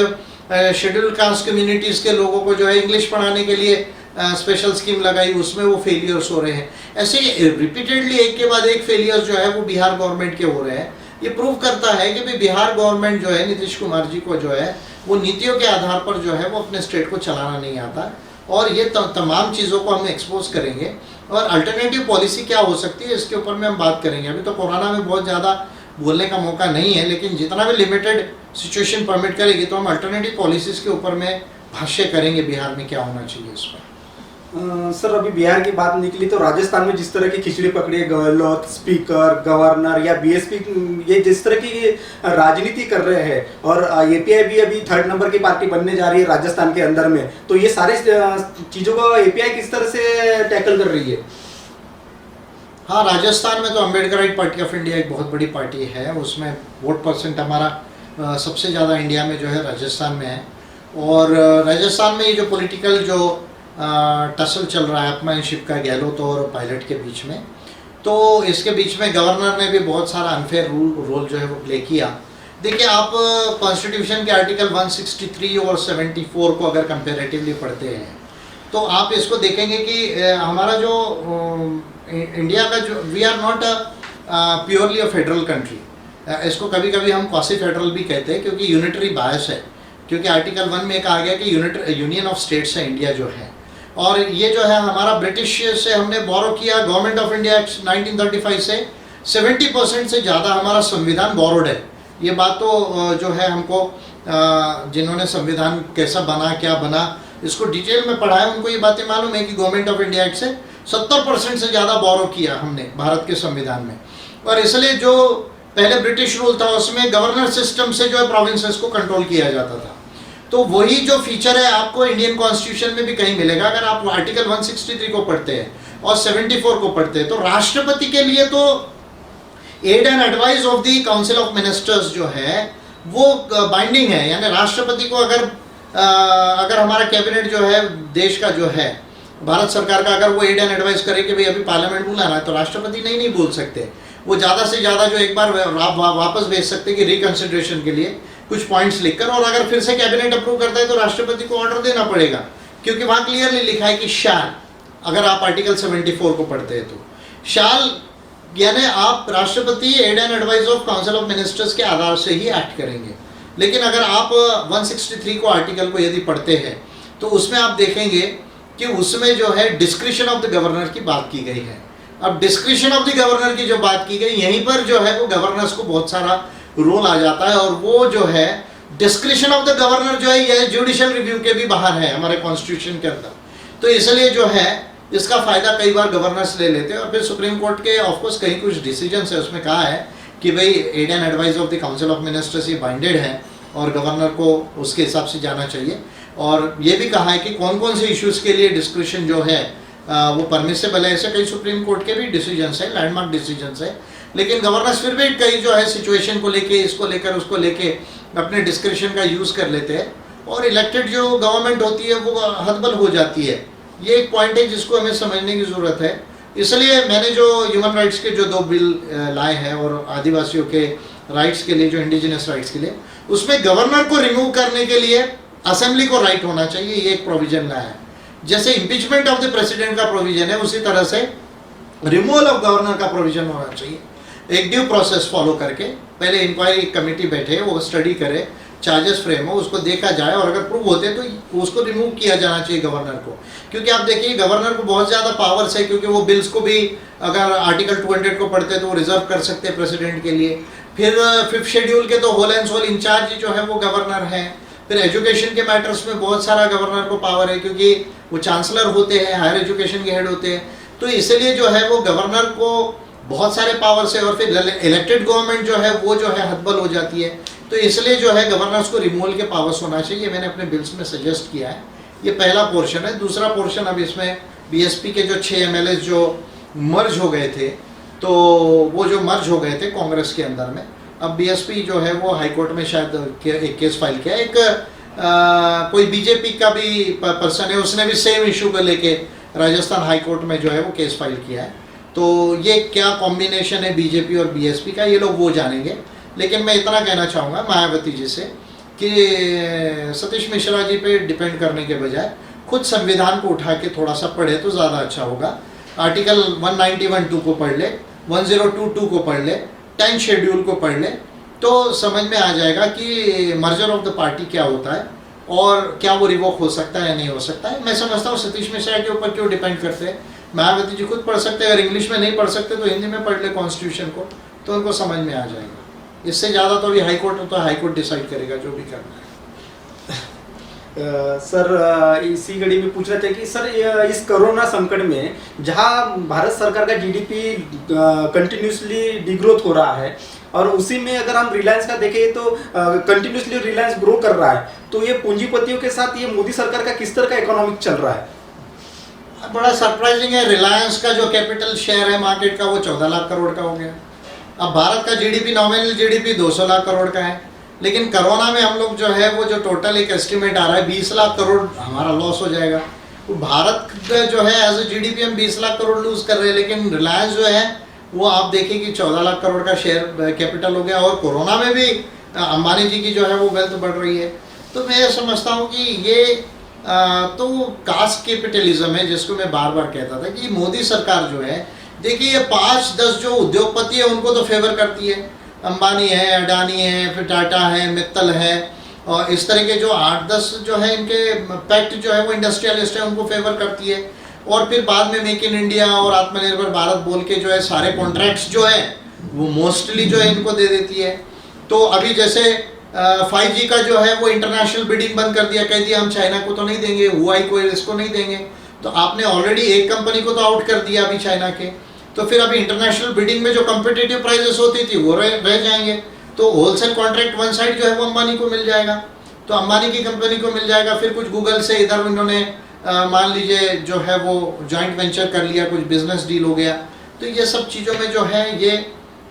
शेड्यूल्ड कास्ट कम्युनिटीज़ के लोगों को जो है इंग्लिश पढ़ाने के लिए स्पेशल स्कीम लगाई, उसमें वो फेलियर्स हो रहे हैं। ऐसे रिपीटेडली एक के बाद एक फेलियर्स जो है वो बिहार गवर्नमेंट के हो रहे हैं। ये प्रूव करता है कि भाई बिहार गवर्नमेंट जो है, नीतीश कुमार जी को जो है वो नीतियों के आधार पर जो है वो अपने स्टेट को चलाना नहीं आता। और ये तमाम चीज़ों को हम एक्सपोज करेंगे, और अल्टरनेटिव पॉलिसी क्या हो सकती है इसके ऊपर में हम बात करेंगे। अभी तो कोरोना में बहुत ज़्यादा बोलने का मौका नहीं है, लेकिन जितना भी लिमिटेड सिचुएशन परमिट करेगी तो हम अल्टरनेटिव पॉलिसीज के ऊपर में भाष्य करेंगे बिहार में क्या होना चाहिए इस पर। सर, अभी बिहार की बात निकली तो राजस्थान में जिस तरह की खिचड़ी पकड़ी है, गहलोत, स्पीकर, गवर्नर या BSP, ये जिस तरह की राजनीति कर रहे हैं, और API भी अभी 3rd नंबर की पार्टी बनने जा रही है राजस्थान के अंदर में, तो ये सारे चीज़ों को API किस तरह से टैकल कर रही है? हाँ, राजस्थान में तो अम्बेडकराइट पार्टी ऑफ इंडिया एक बहुत बड़ी पार्टी है, उसमें वोट परसेंट हमारा सबसे ज़्यादा इंडिया में जो है राजस्थान में है। और राजस्थान में ये जो पॉलिटिकल जो टसल चल रहा है अपमानशिप का गहलोत और पायलट के बीच में, तो इसके बीच में गवर्नर ने भी बहुत सारा अनफेयर रोल जो है वो प्ले किया। देखिए, आप कॉन्स्टिट्यूशन के आर्टिकल 163 और 74 को अगर कंपेरेटिवली पढ़ते हैं तो आप इसको देखेंगे कि हमारा जो इंडिया का जो, we are not purely a federal country, इसको कभी कभी हम क्वासी फेडरल भी कहते हैं, क्योंकि यूनिटरी बायस है। क्योंकि आर्टिकल 1 में कहा गया कि यूनियन ऑफ स्टेट्स है इंडिया जो है, और ये जो है हमारा ब्रिटिश से हमने बोरो किया, गवर्नमेंट ऑफ इंडिया एक्ट 1935 से 70% से ज़्यादा हमारा संविधान बोरोड है। ये बात तो जो है हमको जिन्होंने संविधान कैसा बना, क्या बना, इसको डिटेल में पढ़ा है, उनको ये बातें मालूम है कि गवर्नमेंट ऑफ इंडिया एक्ट से 70% से ज़्यादा बोरो किया हमने भारत के संविधान में। और इसलिए जो पहले ब्रिटिश रूल था उसमें गवर्नर सिस्टम से जो है प्रोविंसेस को कंट्रोल किया जाता था। तो वही जो फीचर है आपको इंडियन कॉन्स्टिट्यूशन में भी कहीं मिलेगा। अगर आप आर्टिकल 163 को पढ़ते हैं और 74 को पढ़ते हैं, तो राष्ट्रपति के लिए तो aid and advice of the council of ministers जो है वो बाइंडिंग है, यानी राष्ट्रपति को अगर हमारा कैबिनेट जो है देश का जो है भारत सरकार का, अगर वो एड एंड एडवाइस करे कि भाई अभी पार्लियामेंट बुलाना है, तो राष्ट्रपति नहीं बोल सकते। वो ज़्यादा से ज़्यादा जो एक बार वापस भेज सकते कि रिकंसिडरेशन के लिए कुछ पॉइंट्स लिखकर, और अगर फिर से कैबिनेट अप्रूव करता है तो राष्ट्रपति को ऑर्डर देना पड़ेगा, क्योंकि वहाँ क्लियरली लिखा है कि शाल, अगर आप आर्टिकल 74 को पढ़ते हैं तो शाल यानी आप राष्ट्रपति aid and advice of council of ministers के आधार से ही एक्ट करेंगे। लेकिन अगर आप 163 को आर्टिकल को यदि पढ़ते हैं तो उसमें आप देखेंगे कि उसमें जो है डिस्क्रिशन ऑफ द गवर्नर की बात की गई है। अब डिस्क्रिशन ऑफ द गवर्नर की जो बात की गई, यहीं पर जो है वो गवर्नर्स को बहुत सारा रोल आ जाता है, और वो जो है डिस्क्रिशन ऑफ द गवर्नर जो है यह जुडिशियल रिव्यू के भी बाहर है हमारे कॉन्स्टिट्यूशन के अंदर। तो इसलिए जो है इसका फायदा कई बार गवर्नर्स ले लेते हैं, और फिर सुप्रीम कोर्ट के ऑफकोर्स कहीं कुछ डिसीजन है उसमें कहा है कि भाई aid and advice of the council of ministers ये बाइंडेड है और गवर्नर को उसके हिसाब से जाना चाहिए। और ये भी कहा है कि कौन कौन से इश्यूज़ के लिए डिस्क्रिशन जो है वो परमिसेबल है। ऐसे कई सुप्रीम कोर्ट के भी डिसीजंस है, लैंडमार्क डिसीजंस है, लेकिन गवर्नर्स फिर भी कई जो है सिचुएशन को लेके, इसको लेकर उसको लेके अपने डिस्क्रिशन का यूज़ कर लेते हैं, और इलेक्टेड जो गवर्नमेंट होती है वो हदबल हो जाती है। ये एक पॉइंट है जिसको हमें समझने की ज़रूरत है। इसलिए मैंने जो ह्यूमन राइट्स के जो 2 बिल लाए हैं और आदिवासियों के राइट्स के लिए, जो इंडिजिनस राइट्स के लिए, उसमें गवर्नर को रिमूव करने के लिए असेंबली को राइट होना चाहिए, ये एक प्रोविजन लाया है। जैसे इम्पीचमेंट ऑफ द प्रेसिडेंट का प्रोविजन है, उसी तरह से रिमूवल ऑफ गवर्नर का प्रोविजन होना चाहिए। एक ड्यू प्रोसेस फॉलो करके पहले इंक्वायरी कमेटी बैठे, वो स्टडी करे, चार्जेस फ्रेम हो, उसको देखा जाए, और अगर प्रूव होते तो उसको रिमूव किया जाना चाहिए गवर्नर को। क्योंकि आप देखिए गवर्नर को बहुत ज़्यादा पावर्स है, क्योंकि वो बिल्स को भी अगर आर्टिकल 200 को पढ़ते तो वो रिजर्व कर सकते हैं प्रेसिडेंट के लिए। फिर 5th शेड्यूल के तो होल एंड सोल इंचार्ज जो है वो गवर्नर है। फिर एजुकेशन के मैटर्स में बहुत सारा गवर्नर को पावर है, क्योंकि वो चांसलर होते हैं, हायर एजुकेशन के हेड होते हैं। तो इसलिए जो है वो गवर्नर को बहुत सारे पावर्स है, और फिर इलेक्टेड गवर्नमेंट जो है वो जो है हदबल हो जाती है। तो इसलिए जो है गवर्नर्स को रिमूवल के पावर्स होना चाहिए, मैंने अपने बिल्स में सजेस्ट किया है। ये पहला पोर्शन है। दूसरा पोर्शन अब इसमें बीएसपी के जो 6 MLAs जो मर्ज हो गए थे, तो वो जो मर्ज हो गए थे कांग्रेस के अंदर में, अब बीएसपी जो है वो हाई कोर्ट में शायद एक केस फाइल किया। एक कोई बीजेपी का भी पर्सन है, उसने भी सेम इशू को लेके राजस्थान हाई कोर्ट में जो है वो केस फाइल किया है। तो ये क्या कॉम्बिनेशन है बीजेपी और बीएसपी का, ये लोग वो जानेंगे। लेकिन मैं इतना कहना चाहूँगा मायावती जी से कि सतीश मिश्रा जी पे डिपेंड करने के बजाय खुद संविधान को उठा के थोड़ा सा पढ़े तो ज़्यादा अच्छा होगा। आर्टिकल 191(2) को पढ़ ले, 1022 को पढ़ ले, 10th शेड्यूल को पढ़ ले, तो समझ में आ जाएगा कि मर्जर ऑफ द पार्टी क्या होता है और क्या वो रिवोक हो सकता है या नहीं हो सकता है। मैं समझता हूँ सतीश मिश्रा के ऊपर क्यों डिपेंड करते हैं। मायावती जी खुद पढ़ सकते हैं, अगर इंग्लिश में नहीं पढ़ सकते तो हिंदी में पढ़ ले कॉन्स्टिट्यूशन को, तो उनको समझ में आ जाएगा। इससे ज़्यादा तो अभी हाई कोर्ट डिसाइड करेगा जो भी करना है। सर इसी घड़ी में पूछ रहे थे कि सर इस कोरोना संकट में जहां भारत सरकार का जीडीपी कंटिन्यूसली डिग्रोथ हो रहा है, और उसी में अगर हम रिलायंस का देखें तो कंटिन्यूसली रिलायंस ग्रो कर रहा है, तो ये पूंजीपतियों के साथ ये मोदी सरकार का किस तरह का इकोनॉमिक चल रहा है? बड़ा सरप्राइजिंग है। रिलायंस का जो कैपिटल शेयर है मार्केट का वो 14 लाख करोड़ का हो गया। अब भारत का GDP, nominal GDP 200 lakh crore का है, लेकिन कोरोना में हम लोग जो है वो जो टोटल एक एस्टिमेट आ रहा है 20 लाख करोड़ हमारा लॉस हो जाएगा। तो भारत जो है एज ए जीडीपी हम 20 लाख करोड़ लूज कर रहे हैं, लेकिन रिलायंस जो है वो आप देखिए कि 14 लाख करोड़ का शेयर कैपिटल हो गया, और कोरोना में भी अंबानी जी की जो है वो वेल्थ बढ़ रही है। तो मैं समझता हूँ कि ये तो कास्ट कैपिटलिज्म है, जिसको मैं बार बार कहता था कि मोदी सरकार जो है, देखिए ये 5-10 जो उद्योगपति है उनको तो फेवर करती है, अंबानी है, अडानी है, फिर टाटा है, मित्तल है, और इस तरह के जो 8-10 जो है इनके पैक्ट जो है वो इंडस्ट्रियलिस्ट है उनको फेवर करती है। और फिर बाद में मेक इन इंडिया और आत्मनिर्भर भारत बोल के जो है सारे कॉन्ट्रैक्ट्स जो है वो मोस्टली जो है इनको दे देती है। तो अभी जैसे 5G का जो है वो इंटरनेशनल बिडिंग बंद कर दिया, कह दिया हम चाइना को तो नहीं देंगे, हुआई को इसको नहीं देंगे, तो आपने ऑलरेडी एक कंपनी को तो आउट कर दिया अभी चाइना के। तो फिर अभी इंटरनेशनल बिडिंग में जो कम्पिटिटिव प्राइजेस होती थी वो रह जाएंगे, तो होलसेल कॉन्ट्रैक्ट वन साइड जो है वो अंबानी को मिल जाएगा, तो अंबानी की कंपनी को मिल जाएगा। फिर कुछ गूगल से इधर उन्होंने मान लीजिए जो है वो जॉइंट वेंचर कर लिया, कुछ बिजनेस डील हो गया। तो ये सब चीज़ों में जो है ये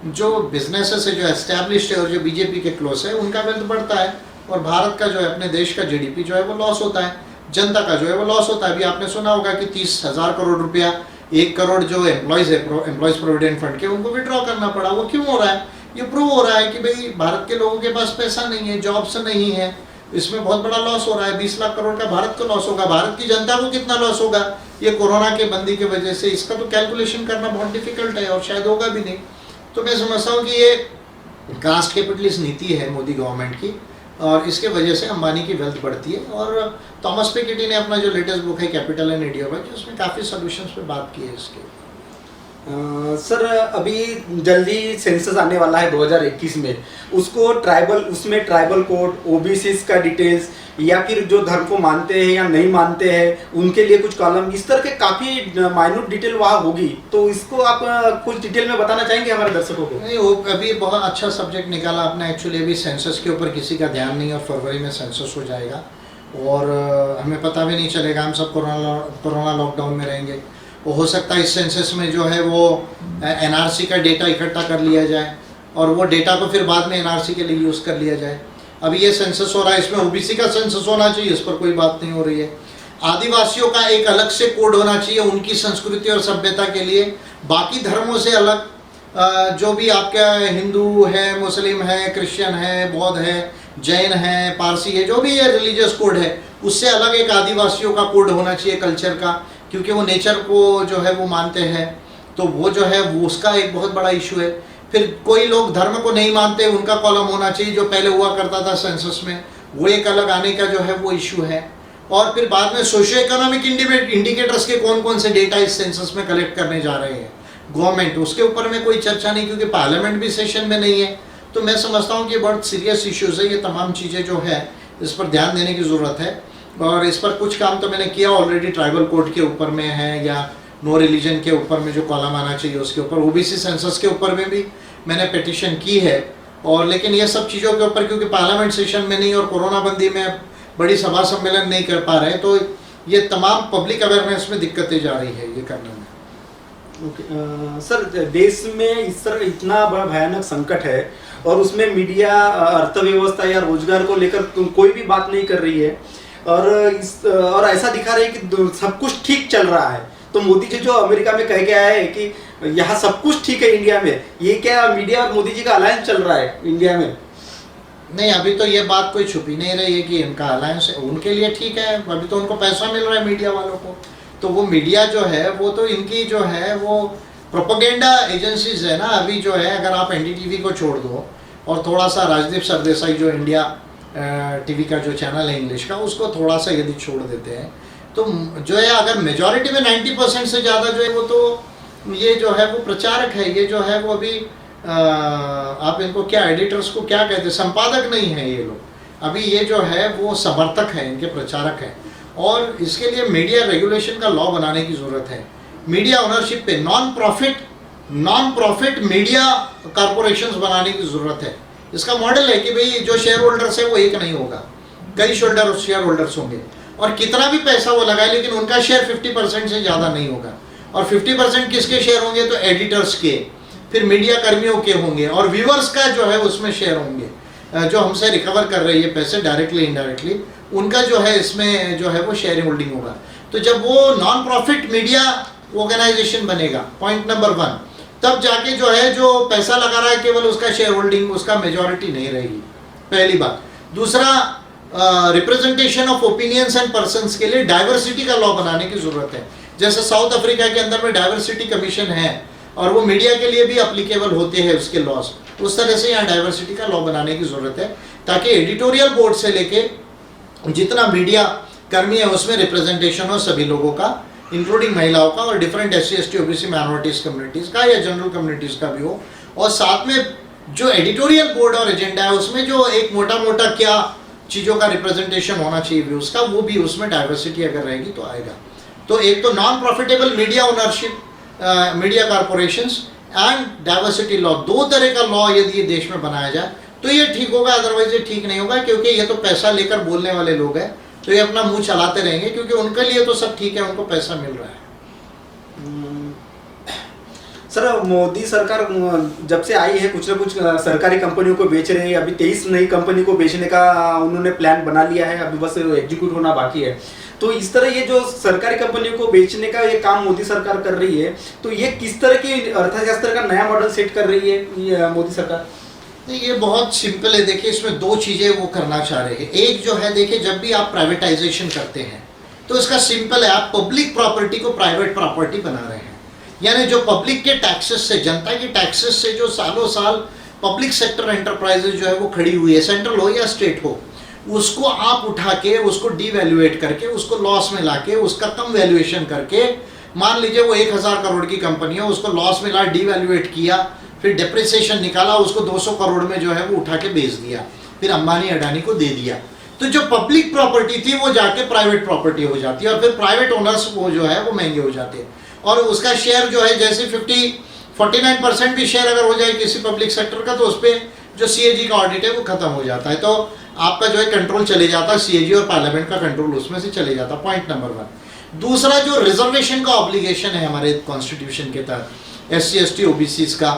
जो बिजनेसेस है, जो एस्टैब्लिश्ड है और जो बीजेपी के क्लोज है, उनका वेल्थ बढ़ता है और भारत का जो है, अपने देश का जीडीपी जो है वो लॉस होता है, जनता का जो है वो लॉस होता है। अभी आपने सुना होगा कि 30,000 करोड़ रुपया, 1 करोड़ जो एम्प्लॉयज़ है एम्प्लॉयज़ प्रोविडेंट फंड के, उनको विड्रॉ करना पड़ा। वो क्यों हो रहा है? ये प्रूव हो रहा है कि भाई भारत के लोगों के पास पैसा नहीं है, जॉब्स नहीं है, इसमें बहुत बड़ा लॉस हो रहा है। 20 लाख करोड़ का भारत को लॉस होगा, भारत की जनता को कितना लॉस होगा ये कोरोना के बंदी की वजह से, इसका तो कैलकुलेशन करना बहुत डिफिकल्ट है और शायद होगा भी नहीं। तो मैं समझता हूँ कि ये कास्ट कैपिटलिस्ट नीति है मोदी गवर्नमेंट की, और इसके वजह से अंबानी की वेल्थ बढ़ती है। और थॉमस पिकेटी ने अपना जो लेटेस्ट बुक है कैपिटल एंड आइडियोलॉजी, उसमें काफ़ी सॉल्यूशंस पे बात की है इसके। सर अभी जल्दी सेंसस आने वाला है 2021 में, उसको उसमें ट्राइबल कोड, ओबीसीज का डिटेल्स, या फिर जो धर्म को मानते हैं या नहीं मानते हैं उनके लिए कुछ कॉलम, इस तरह के काफ़ी माइन्यूट डिटेल वहाँ होगी। तो इसको आप कुछ डिटेल में बताना चाहेंगे हमारे दर्शकों को? नहीं, वो अभी बहुत अच्छा सब्जेक्ट निकाला आपने। एक्चुअली अभी सेंसस के ऊपर किसी का ध्यान नहीं है और फरवरी में सेंसस हो जाएगा और हमें पता भी नहीं चलेगा, हम सब कोरोना लॉकडाउन में रहेंगे। वो हो सकता है इस सेंसस में जो है वो एनआरसी का डेटा इकट्ठा कर लिया जाए और वो डेटा को फिर बाद में एनआरसी के लिए यूज़ कर लिया जाए। अभी ये सेंसस हो रहा है, इसमें ओबीसी का सेंसस होना चाहिए, इस पर कोई बात नहीं हो रही है। आदिवासियों का एक अलग से कोड होना चाहिए उनकी संस्कृति और सभ्यता के लिए, बाकी धर्मों से अलग। जो भी आपका हिंदू है, मुस्लिम है, क्रिश्चियन है, बौद्ध है, जैन है, पारसी है, जो भी ये रिलीजियस कोड है, उससे अलग एक आदिवासियों का कोड होना चाहिए कल्चर का, क्योंकि वो नेचर को जो है वो मानते हैं। तो वो जो है वो उसका एक बहुत बड़ा इशू है। फिर कोई लोग धर्म को नहीं मानते, उनका कॉलम होना चाहिए जो पहले हुआ करता था सेंसस में, वो एक अलग आने का जो है वो इशू है। और फिर बाद में सोशियो इकोनॉमिक इंडिकेटर्स के कौन कौन से डेटा इस सेंसस में कलेक्ट करने जा रहे हैं गवर्नमेंट, उसके ऊपर में कोई चर्चा नहीं, क्योंकि पार्लियामेंट भी सेशन में नहीं है। तो मैं समझता हूँ कि ये बहुत सीरियस इश्यूज है, ये तमाम चीज़ें जो है इस पर ध्यान देने की ज़रूरत है। और इस पर कुछ काम तो मैंने किया ऑलरेडी, ट्राइबल कोड के ऊपर में है, या नो रिलीजन के ऊपर में जो कॉलम आना चाहिए उसके ऊपर, ओबीसी सेंसस के ऊपर में भी मैंने पिटिशन की है। और लेकिन ये सब चीज़ों के ऊपर क्योंकि पार्लियामेंट सेशन में नहीं और कोरोना बंदी में बड़ी सभा सम्मेलन नहीं कर पा रहे, तो ये तमाम पब्लिक अवेयरनेस में दिक्कतें जा रही है ये करने में। सर देश में इस तरह इतना बड़ा भयानक संकट है और उसमें मीडिया अर्थव्यवस्था या रोजगार को लेकर कोई भी बात नहीं कर रही है, और ऐसा दिखा रही है कि सब कुछ ठीक चल रहा है। तो मोदी जी जो अमेरिका में कह के आए हैं कि यहाँ सब कुछ ठीक है इंडिया में, ये क्या मीडिया और मोदी जी का अलायंस चल रहा है इंडिया में? नहीं, अभी तो ये बात कोई छुपी नहीं रही है कि इनका अलायंस उनके लिए ठीक है। अभी तो उनको पैसा मिल रहा है मीडिया वालों को, तो वो मीडिया जो है वो तो इनकी जो है वो प्रोपेगेंडा एजेंसीज है ना। अभी जो है अगर आप एनडीटीवी को छोड़ दो और थोड़ा सा राजदीप सरदेसाई जो इंडिया टीवी का जो चैनल है इंग्लिश का, उसको थोड़ा सा यदि छोड़ देते हैं तो जो है अगर मेजॉरिटी में 90% से ज़्यादा जो है वो तो ये जो है वो प्रचारक है, ये जो है वो अभी आप इनको क्या एडिटर्स को क्या कहते हैं, संपादक नहीं है ये लोग, अभी ये जो है वो समर्थक है, इनके प्रचारक हैं। और इसके लिए मीडिया रेगुलेशन का लॉ बनाने की ज़रूरत है। मीडिया ओनरशिप पे नॉन प्रॉफिट मीडिया कॉरपोरेशंस बनाने की ज़रूरत है। इसका मॉडल है कि भाई जो शेयर होल्डर्स है वो एक नहीं होगा, कई शेयर होल्डर्स होंगे और कितना भी पैसा वो लगाए लेकिन उनका शेयर 50% से ज़्यादा नहीं होगा। और 50% किसके शेयर होंगे? तो एडिटर्स के, फिर मीडिया कर्मियों के होंगे और व्यूअर्स का जो है उसमें शेयर होंगे, जो हमसे रिकवर कर रही है पैसे डायरेक्टली इनडायरेक्टली, उनका जो है इसमें जो है वो शेयर होल्डिंग होगा। तो जब वो नॉन प्रॉफिट मीडिया ऑर्गेनाइजेशन बनेगा, पॉइंट नंबर 1, तब जाके जो है जो पैसा लगा रहा है केवल उसका शेयर होल्डिंग, उसका मेजॉरिटी नहीं रहेगी, पहली बात। दूसरा, representation of opinions and persons के लिए डाइवर्सिटी का लॉ बनाने की ज़रूरत है। जैसे साउथ अफ्रीका के अंदर में डाइवर्सिटी कमीशन है और वो मीडिया के लिए भी अप्लीकेबल होते हैं उसके लॉज, उस तरह से यहाँ डाइवर्सिटी का लॉ बनाने की ज़रूरत है ताकि एडिटोरियल बोर्ड से लेके जितना मीडिया कर्मी है उसमें रिप्रेजेंटेशन हो सभी लोगों का, इंक्लूडिंग महिलाओं का और different SC ST OBC minorities communities का या जनरल कम्युनिटीज़ का भी हो। और साथ में जो एडिटोरियल बोर्ड और एजेंडा है उसमें जो एक मोटा मोटा क्या चीज़ों का रिप्रेजेंटेशन होना चाहिए व्यूज़ का, वो भी उसमें डाइवर्सिटी अगर रहेगी तो आएगा। तो एक तो non profitable media ownership, media corporations and diversity law, 2 तरह का लॉ यदि ये देश में बनाया जाए तो ये ठीक होगा, अदरवाइज ये ठीक नहीं होगा, क्योंकि ये तो पैसा लेकर बोलने वाले लोग हैं, तो ये अपना मुंह चलाते रहेंगे क्योंकि उनके लिए तो सब ठीक है, उनको पैसा मिल रहा है। सर मोदी सरकार जब से आई है कुछ ना कुछ सरकारी कंपनियों को बेच रही है। अभी 23 नई कंपनी को बेचने का उन्होंने प्लान बना लिया है, अभी बस एग्जीक्यूट होना बाकी है। तो इस तरह ये जो सरकारी कंपनियों को बेचने का ये काम मोदी सरकार कर रही है, तो ये किस तरह की अर्थशास्त्र का नया मॉडल सेट कर रही है ये मोदी सरकार? नहीं, ये बहुत सिंपल है। देखिए, इसमें दो चीज़ें वो करना चाह रहे हैं। एक जो है, देखिए, जब भी आप प्राइवेटाइजेशन करते हैं तो इसका सिंपल है, आप पब्लिक प्रॉपर्टी को प्राइवेट प्रॉपर्टी बना रहे हैं। यानी जो पब्लिक के टैक्सेस से, जनता के टैक्सेस से जो सालों साल पब्लिक सेक्टर एंटरप्राइजेज जो है वो खड़ी हुई है, सेंट्रल हो या स्टेट हो, उसको आप उठा के उसको डीवैल्यूएट करके उसको लॉस में लाके उसका कम वैल्यूएशन करके, मान लीजिए वो 1000 करोड़ की कंपनी है, उसको लॉस में ला डीवैल्यूएट किया, फिर डेप्रिसिएशन निकाला, उसको 200 करोड़ में जो है वो उठा के बेच दिया, फिर अंबानी अडानी को दे दिया। तो जो पब्लिक प्रॉपर्टी थी वो जाके प्राइवेट प्रॉपर्टी हो जाती है और फिर प्राइवेट ओनर्स वो जो है वो महंगे हो जाते हैं और उसका शेयर जो है जैसे 49% भी शेयर अगर हो जाए किसी पब्लिक सेक्टर का, तो उस पर जो सीएजी का ऑडिट है वो खत्म हो जाता है। तो आपका जो है कंट्रोल चले जाता है, सीएजी और पार्लियामेंट का कंट्रोल उसमें से चले जाता है। Point number 1। दूसरा, जो रिजर्वेशन का ऑब्लिगेशन है हमारे कॉन्स्टिट्यूशन के तहत, SC ST OBCs का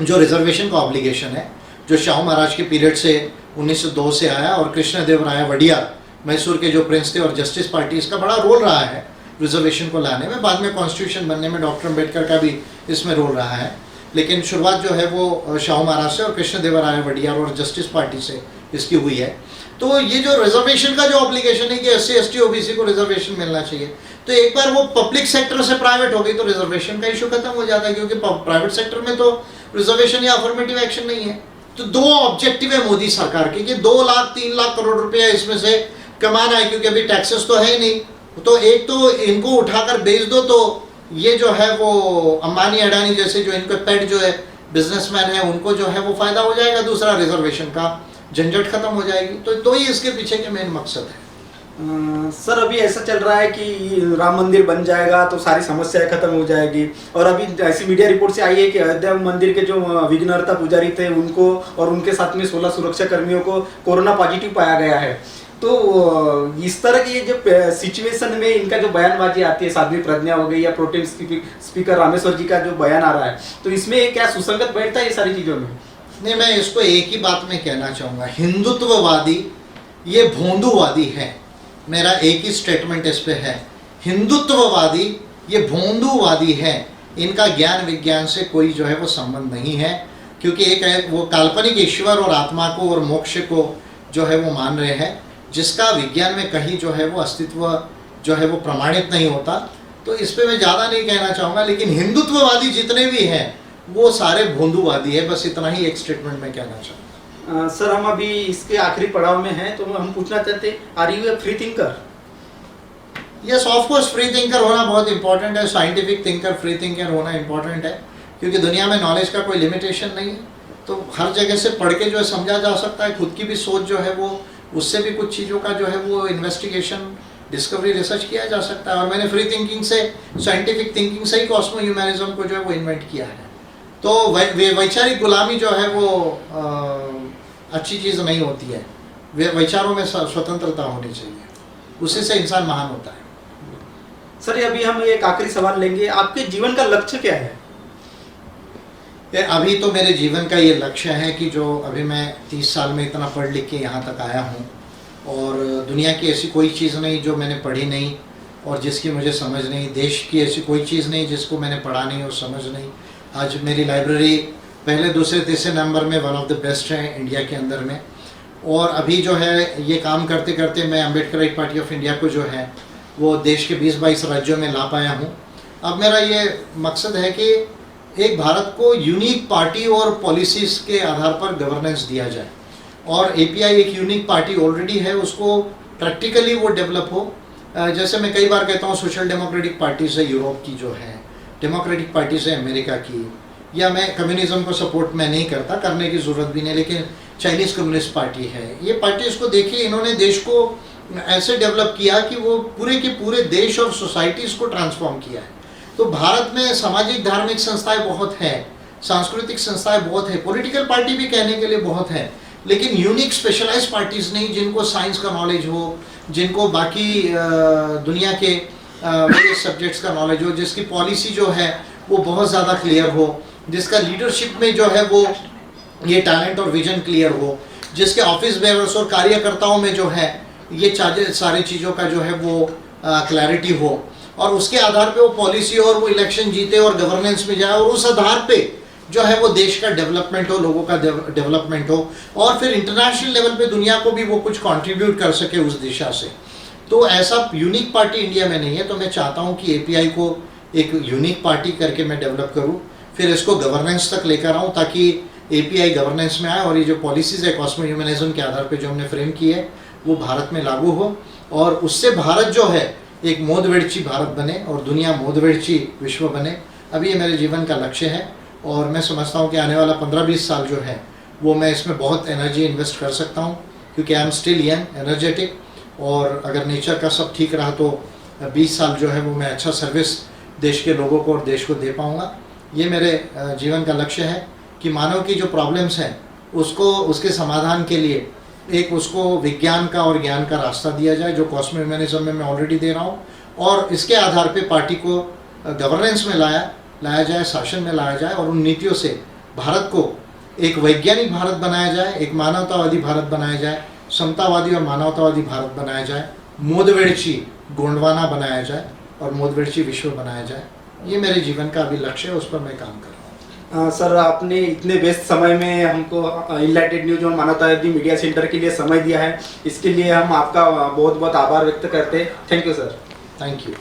जो रिजर्वेशन का ऑब्लिगेशन है, जो शाहू महाराज के पीरियड से 1902 से आया और कृष्णदेवराय वडियार मैसूर के जो प्रिंस थे और जस्टिस पार्टी, इसका बड़ा रोल रहा है रिजर्वेशन को लाने में। बाद में कॉन्स्टिट्यूशन बनने में डॉक्टर अम्बेडकर का भी इसमें रोल रहा है, लेकिन शुरुआत जो है वो शाहू महाराज से और कृष्णदेवराय वडियार और जस्टिस पार्टी से इसकी हुई है। तो ये जो रिजर्वेशन का जो ऑब्लिगेशन है कि SC ST OBC को रिजर्वेशन मिलना चाहिए, तो एक बार वो पब्लिक सेक्टर से प्राइवेट हो गई तो रिजर्वेशन का इशू खत्म हो जाता है, क्योंकि प्राइवेट सेक्टर में तो रिजर्वेशन या अफर्मेटिव एक्शन नहीं है। तो दो ऑब्जेक्टिव है मोदी सरकार के कि 2 लाख 3 लाख करोड़ रुपया इसमें से कमाना है, क्योंकि अभी टैक्सेस तो है ही नहीं। तो एक तो इनको उठाकर बेच दो, तो ये जो है वो अंबानी अडानी जैसे जो इनके पेट जो है बिजनेसमैन है उनको जो है वो फायदा हो जाएगा। दूसरा, रिजर्वेशन का झंझट खत्म हो जाएगी। तो ही इसके पीछे के मेन मकसद है। सर अभी ऐसा चल रहा है कि राम मंदिर बन जाएगा तो सारी समस्याएं खत्म हो जाएगी, और अभी ऐसी मीडिया रिपोर्ट से आई है कि अयोध्या मंदिर के जो विघ्नहर्ता पुजारी थे उनको और उनके साथ में 16 सुरक्षा कर्मियों को कोरोना पॉजिटिव पाया गया है। तो इस तरह की जो सिचुएशन में इनका जो बयानबाजी आती है, साध्वी प्रज्ञा हो गई या प्रोटेम स्पीकर रामेश्वर जी का जो बयान आ रहा है, तो इसमें क्या सुसंगत बैठता है ये सारी चीजों में? नहीं, मैं इसको एक ही बात में कहना चाहूँगा, हिंदुत्ववादी ये भोंदूवादी है। मेरा एक ही स्टेटमेंट इस पे है, हिंदुत्ववादी ये भोंदूवादी है। इनका ज्ञान विज्ञान से कोई जो है वो संबंध नहीं है, क्योंकि एक है वो काल्पनिक ईश्वर और आत्मा को और मोक्ष को जो है वो मान रहे हैं, जिसका विज्ञान में कहीं जो है वो अस्तित्व जो है वो प्रमाणित नहीं होता। तो इस पे मैं ज़्यादा नहीं कहना चाहूँगा, लेकिन हिंदुत्ववादी जितने भी हैं वो सारे भोंदूवादी है। बस इतना ही एक स्टेटमेंट में कहना चाहूँगा। सर हम अभी इसके आखिरी पड़ाव में हैं, तो हम पूछना चाहते हैं, are you a free thinker? Yes, of course free thinker होना बहुत इंपॉर्टेंट है। साइंटिफिक थिंकर, फ्री थिंकर होना इंपॉर्टेंट है, क्योंकि दुनिया में नॉलेज का कोई लिमिटेशन नहीं है। तो हर जगह से पढ़ के जो है समझा जा सकता है। खुद की भी सोच जो है वो, उससे भी कुछ चीज़ों का जो है वो इन्वेस्टिगेशन, डिस्कवरी, रिसर्च किया जा सकता है। और मैंने फ्री थिंकिंग से, साइंटिफिक थिंकिंग से ही कॉस्मो ह्यूमैनिज्म को जो है वो इन्वेंट किया है। तो वैचारिक गुलामी जो है वो अच्छी चीज़ नहीं होती है। विचारों में स्वतंत्रता होनी चाहिए, उसी से इंसान महान होता है। सर अभी हम एक आखिरी सवाल लेंगे, आपके जीवन का लक्ष्य क्या है? अभी तो मेरे जीवन का ये लक्ष्य है कि जो अभी मैं 30 साल में इतना पढ़ लिख के यहाँ तक आया हूँ, और दुनिया की ऐसी कोई चीज़ नहीं जो मैंने पढ़ी नहीं और जिसकी मुझे समझ नहीं, देश की ऐसी कोई चीज़ नहीं जिसको मैंने पढ़ा नहीं और समझ नहीं। आज मेरी लाइब्रेरी पहले, दूसरे, तीसरे नंबर में वन ऑफ द बेस्ट है इंडिया के अंदर में। और अभी जो है ये काम करते करते मैं अम्बेडकराइट पार्टी ऑफ इंडिया को जो है वो देश के 20-22 राज्यों में ला पाया हूँ। अब मेरा ये मकसद है कि एक भारत को यूनिक पार्टी और पॉलिसीज़ के आधार पर गवर्नेंस दिया जाए, और API एक यूनिक पार्टी ऑलरेडी है, उसको प्रैक्टिकली वो डेवलप हो। जैसे मैं कई बार कहता हूँ, सोशल डेमोक्रेटिक पार्टीज़ है यूरोप की जो है, डेमोक्रेटिक पार्टीज़ है अमेरिका की, या मैं कम्युनिज्म को सपोर्ट मैं नहीं करता, करने की ज़रूरत भी नहीं, लेकिन चाइनीज़ कम्युनिस्ट पार्टी है। ये पार्टीज़ को देखिए, इन्होंने देश को ऐसे डेवलप किया कि वो पूरे के पूरे देश और सोसाइटीज़ को ट्रांसफॉर्म किया है। तो भारत में सामाजिक धार्मिक संस्थाएं बहुत है, सांस्कृतिक संस्थाएं बहुत है, पॉलिटिकल पार्टी भी कहने के लिए बहुत है, लेकिन यूनिक स्पेशलाइज पार्टीज़ नहीं, जिनको साइंस का नॉलेज हो, जिनको बाकी दुनिया के वेरियस सब्जेक्ट्स का नॉलेज हो, जिसकी पॉलिसी जो है वो बहुत ज़्यादा क्लियर हो, जिसका लीडरशिप में जो है वो ये टैलेंट और विजन क्लियर हो, जिसके ऑफिस बेयर्स और कार्यकर्ताओं में जो है ये सारी चीज़ों का जो है वो क्लैरिटी हो, और उसके आधार पे वो पॉलिसी और वो इलेक्शन जीते और गवर्नेंस में जाए, और उस आधार पे जो है वो देश का डेवलपमेंट हो, लोगों का डेवलपमेंट हो, और फिर इंटरनेशनल लेवल पे दुनिया को भी वो कुछ कंट्रीब्यूट कर सके उस दिशा से। तो ऐसा यूनिक पार्टी इंडिया में नहीं है, तो मैं चाहता हूँ कि एपीआई को एक यूनिक पार्टी करके मैं डेवलप करूँ, फिर इसको गवर्नेंस तक लेकर आऊँ ताकि एपीआई गवर्नेंस में आए, और ये जो पॉलिसीज़ है कॉस्मो ह्यूमनिज्म के आधार पर जो हमने फ्रेम की है वो भारत में लागू हो, और उससे भारत जो है एक मोदवेड़ची भारत बने और दुनिया मोदवेड़ची विश्व बने। अभी ये मेरे जीवन का लक्ष्य है, और मैं समझता हूँ कि आने वाला 15-20 साल जो है वो मैं इसमें बहुत एनर्जी इन्वेस्ट कर सकता हूँ, क्योंकि I am still young, energetic, और अगर नेचर का सब ठीक रहा तो 20 साल जो है वो मैं अच्छा सर्विस देश के लोगों को और देश को दे पाऊँगा। ये मेरे जीवन का लक्ष्य है कि मानव की जो प्रॉब्लम्स हैं उसको उसके समाधान के लिए एक उसको विज्ञान का और ज्ञान का रास्ता दिया जाए, जो कॉस्मो ह्यूमनिज्म में मैं ऑलरेडी दे रहा हूँ, और इसके आधार पे पार्टी को गवर्नेंस में लाया जाए, शासन में लाया जाए, और उन नीतियों से भारत को एक वैज्ञानिक भारत बनाया जाए, एक मानवतावादी भारत बनाया जाए, समतावादी और मानवतावादी भारत बनाया जाए, मोदवेड़ची गोंडवाना बनाया जाए और मोदवेड़ची विश्व बनाया जाए। ये मेरे जीवन का अभी लक्ष्य है, उस पर मैं काम कर रहा हूँ। सर, आपने इतने व्यस्त समय में हमको इनलाइटेड न्यूज और मानवतावादी मीडिया सेंटर के लिए समय दिया है, इसके लिए हम आपका बहुत बहुत आभार व्यक्त करते हैं। Thank you sir. Thank you.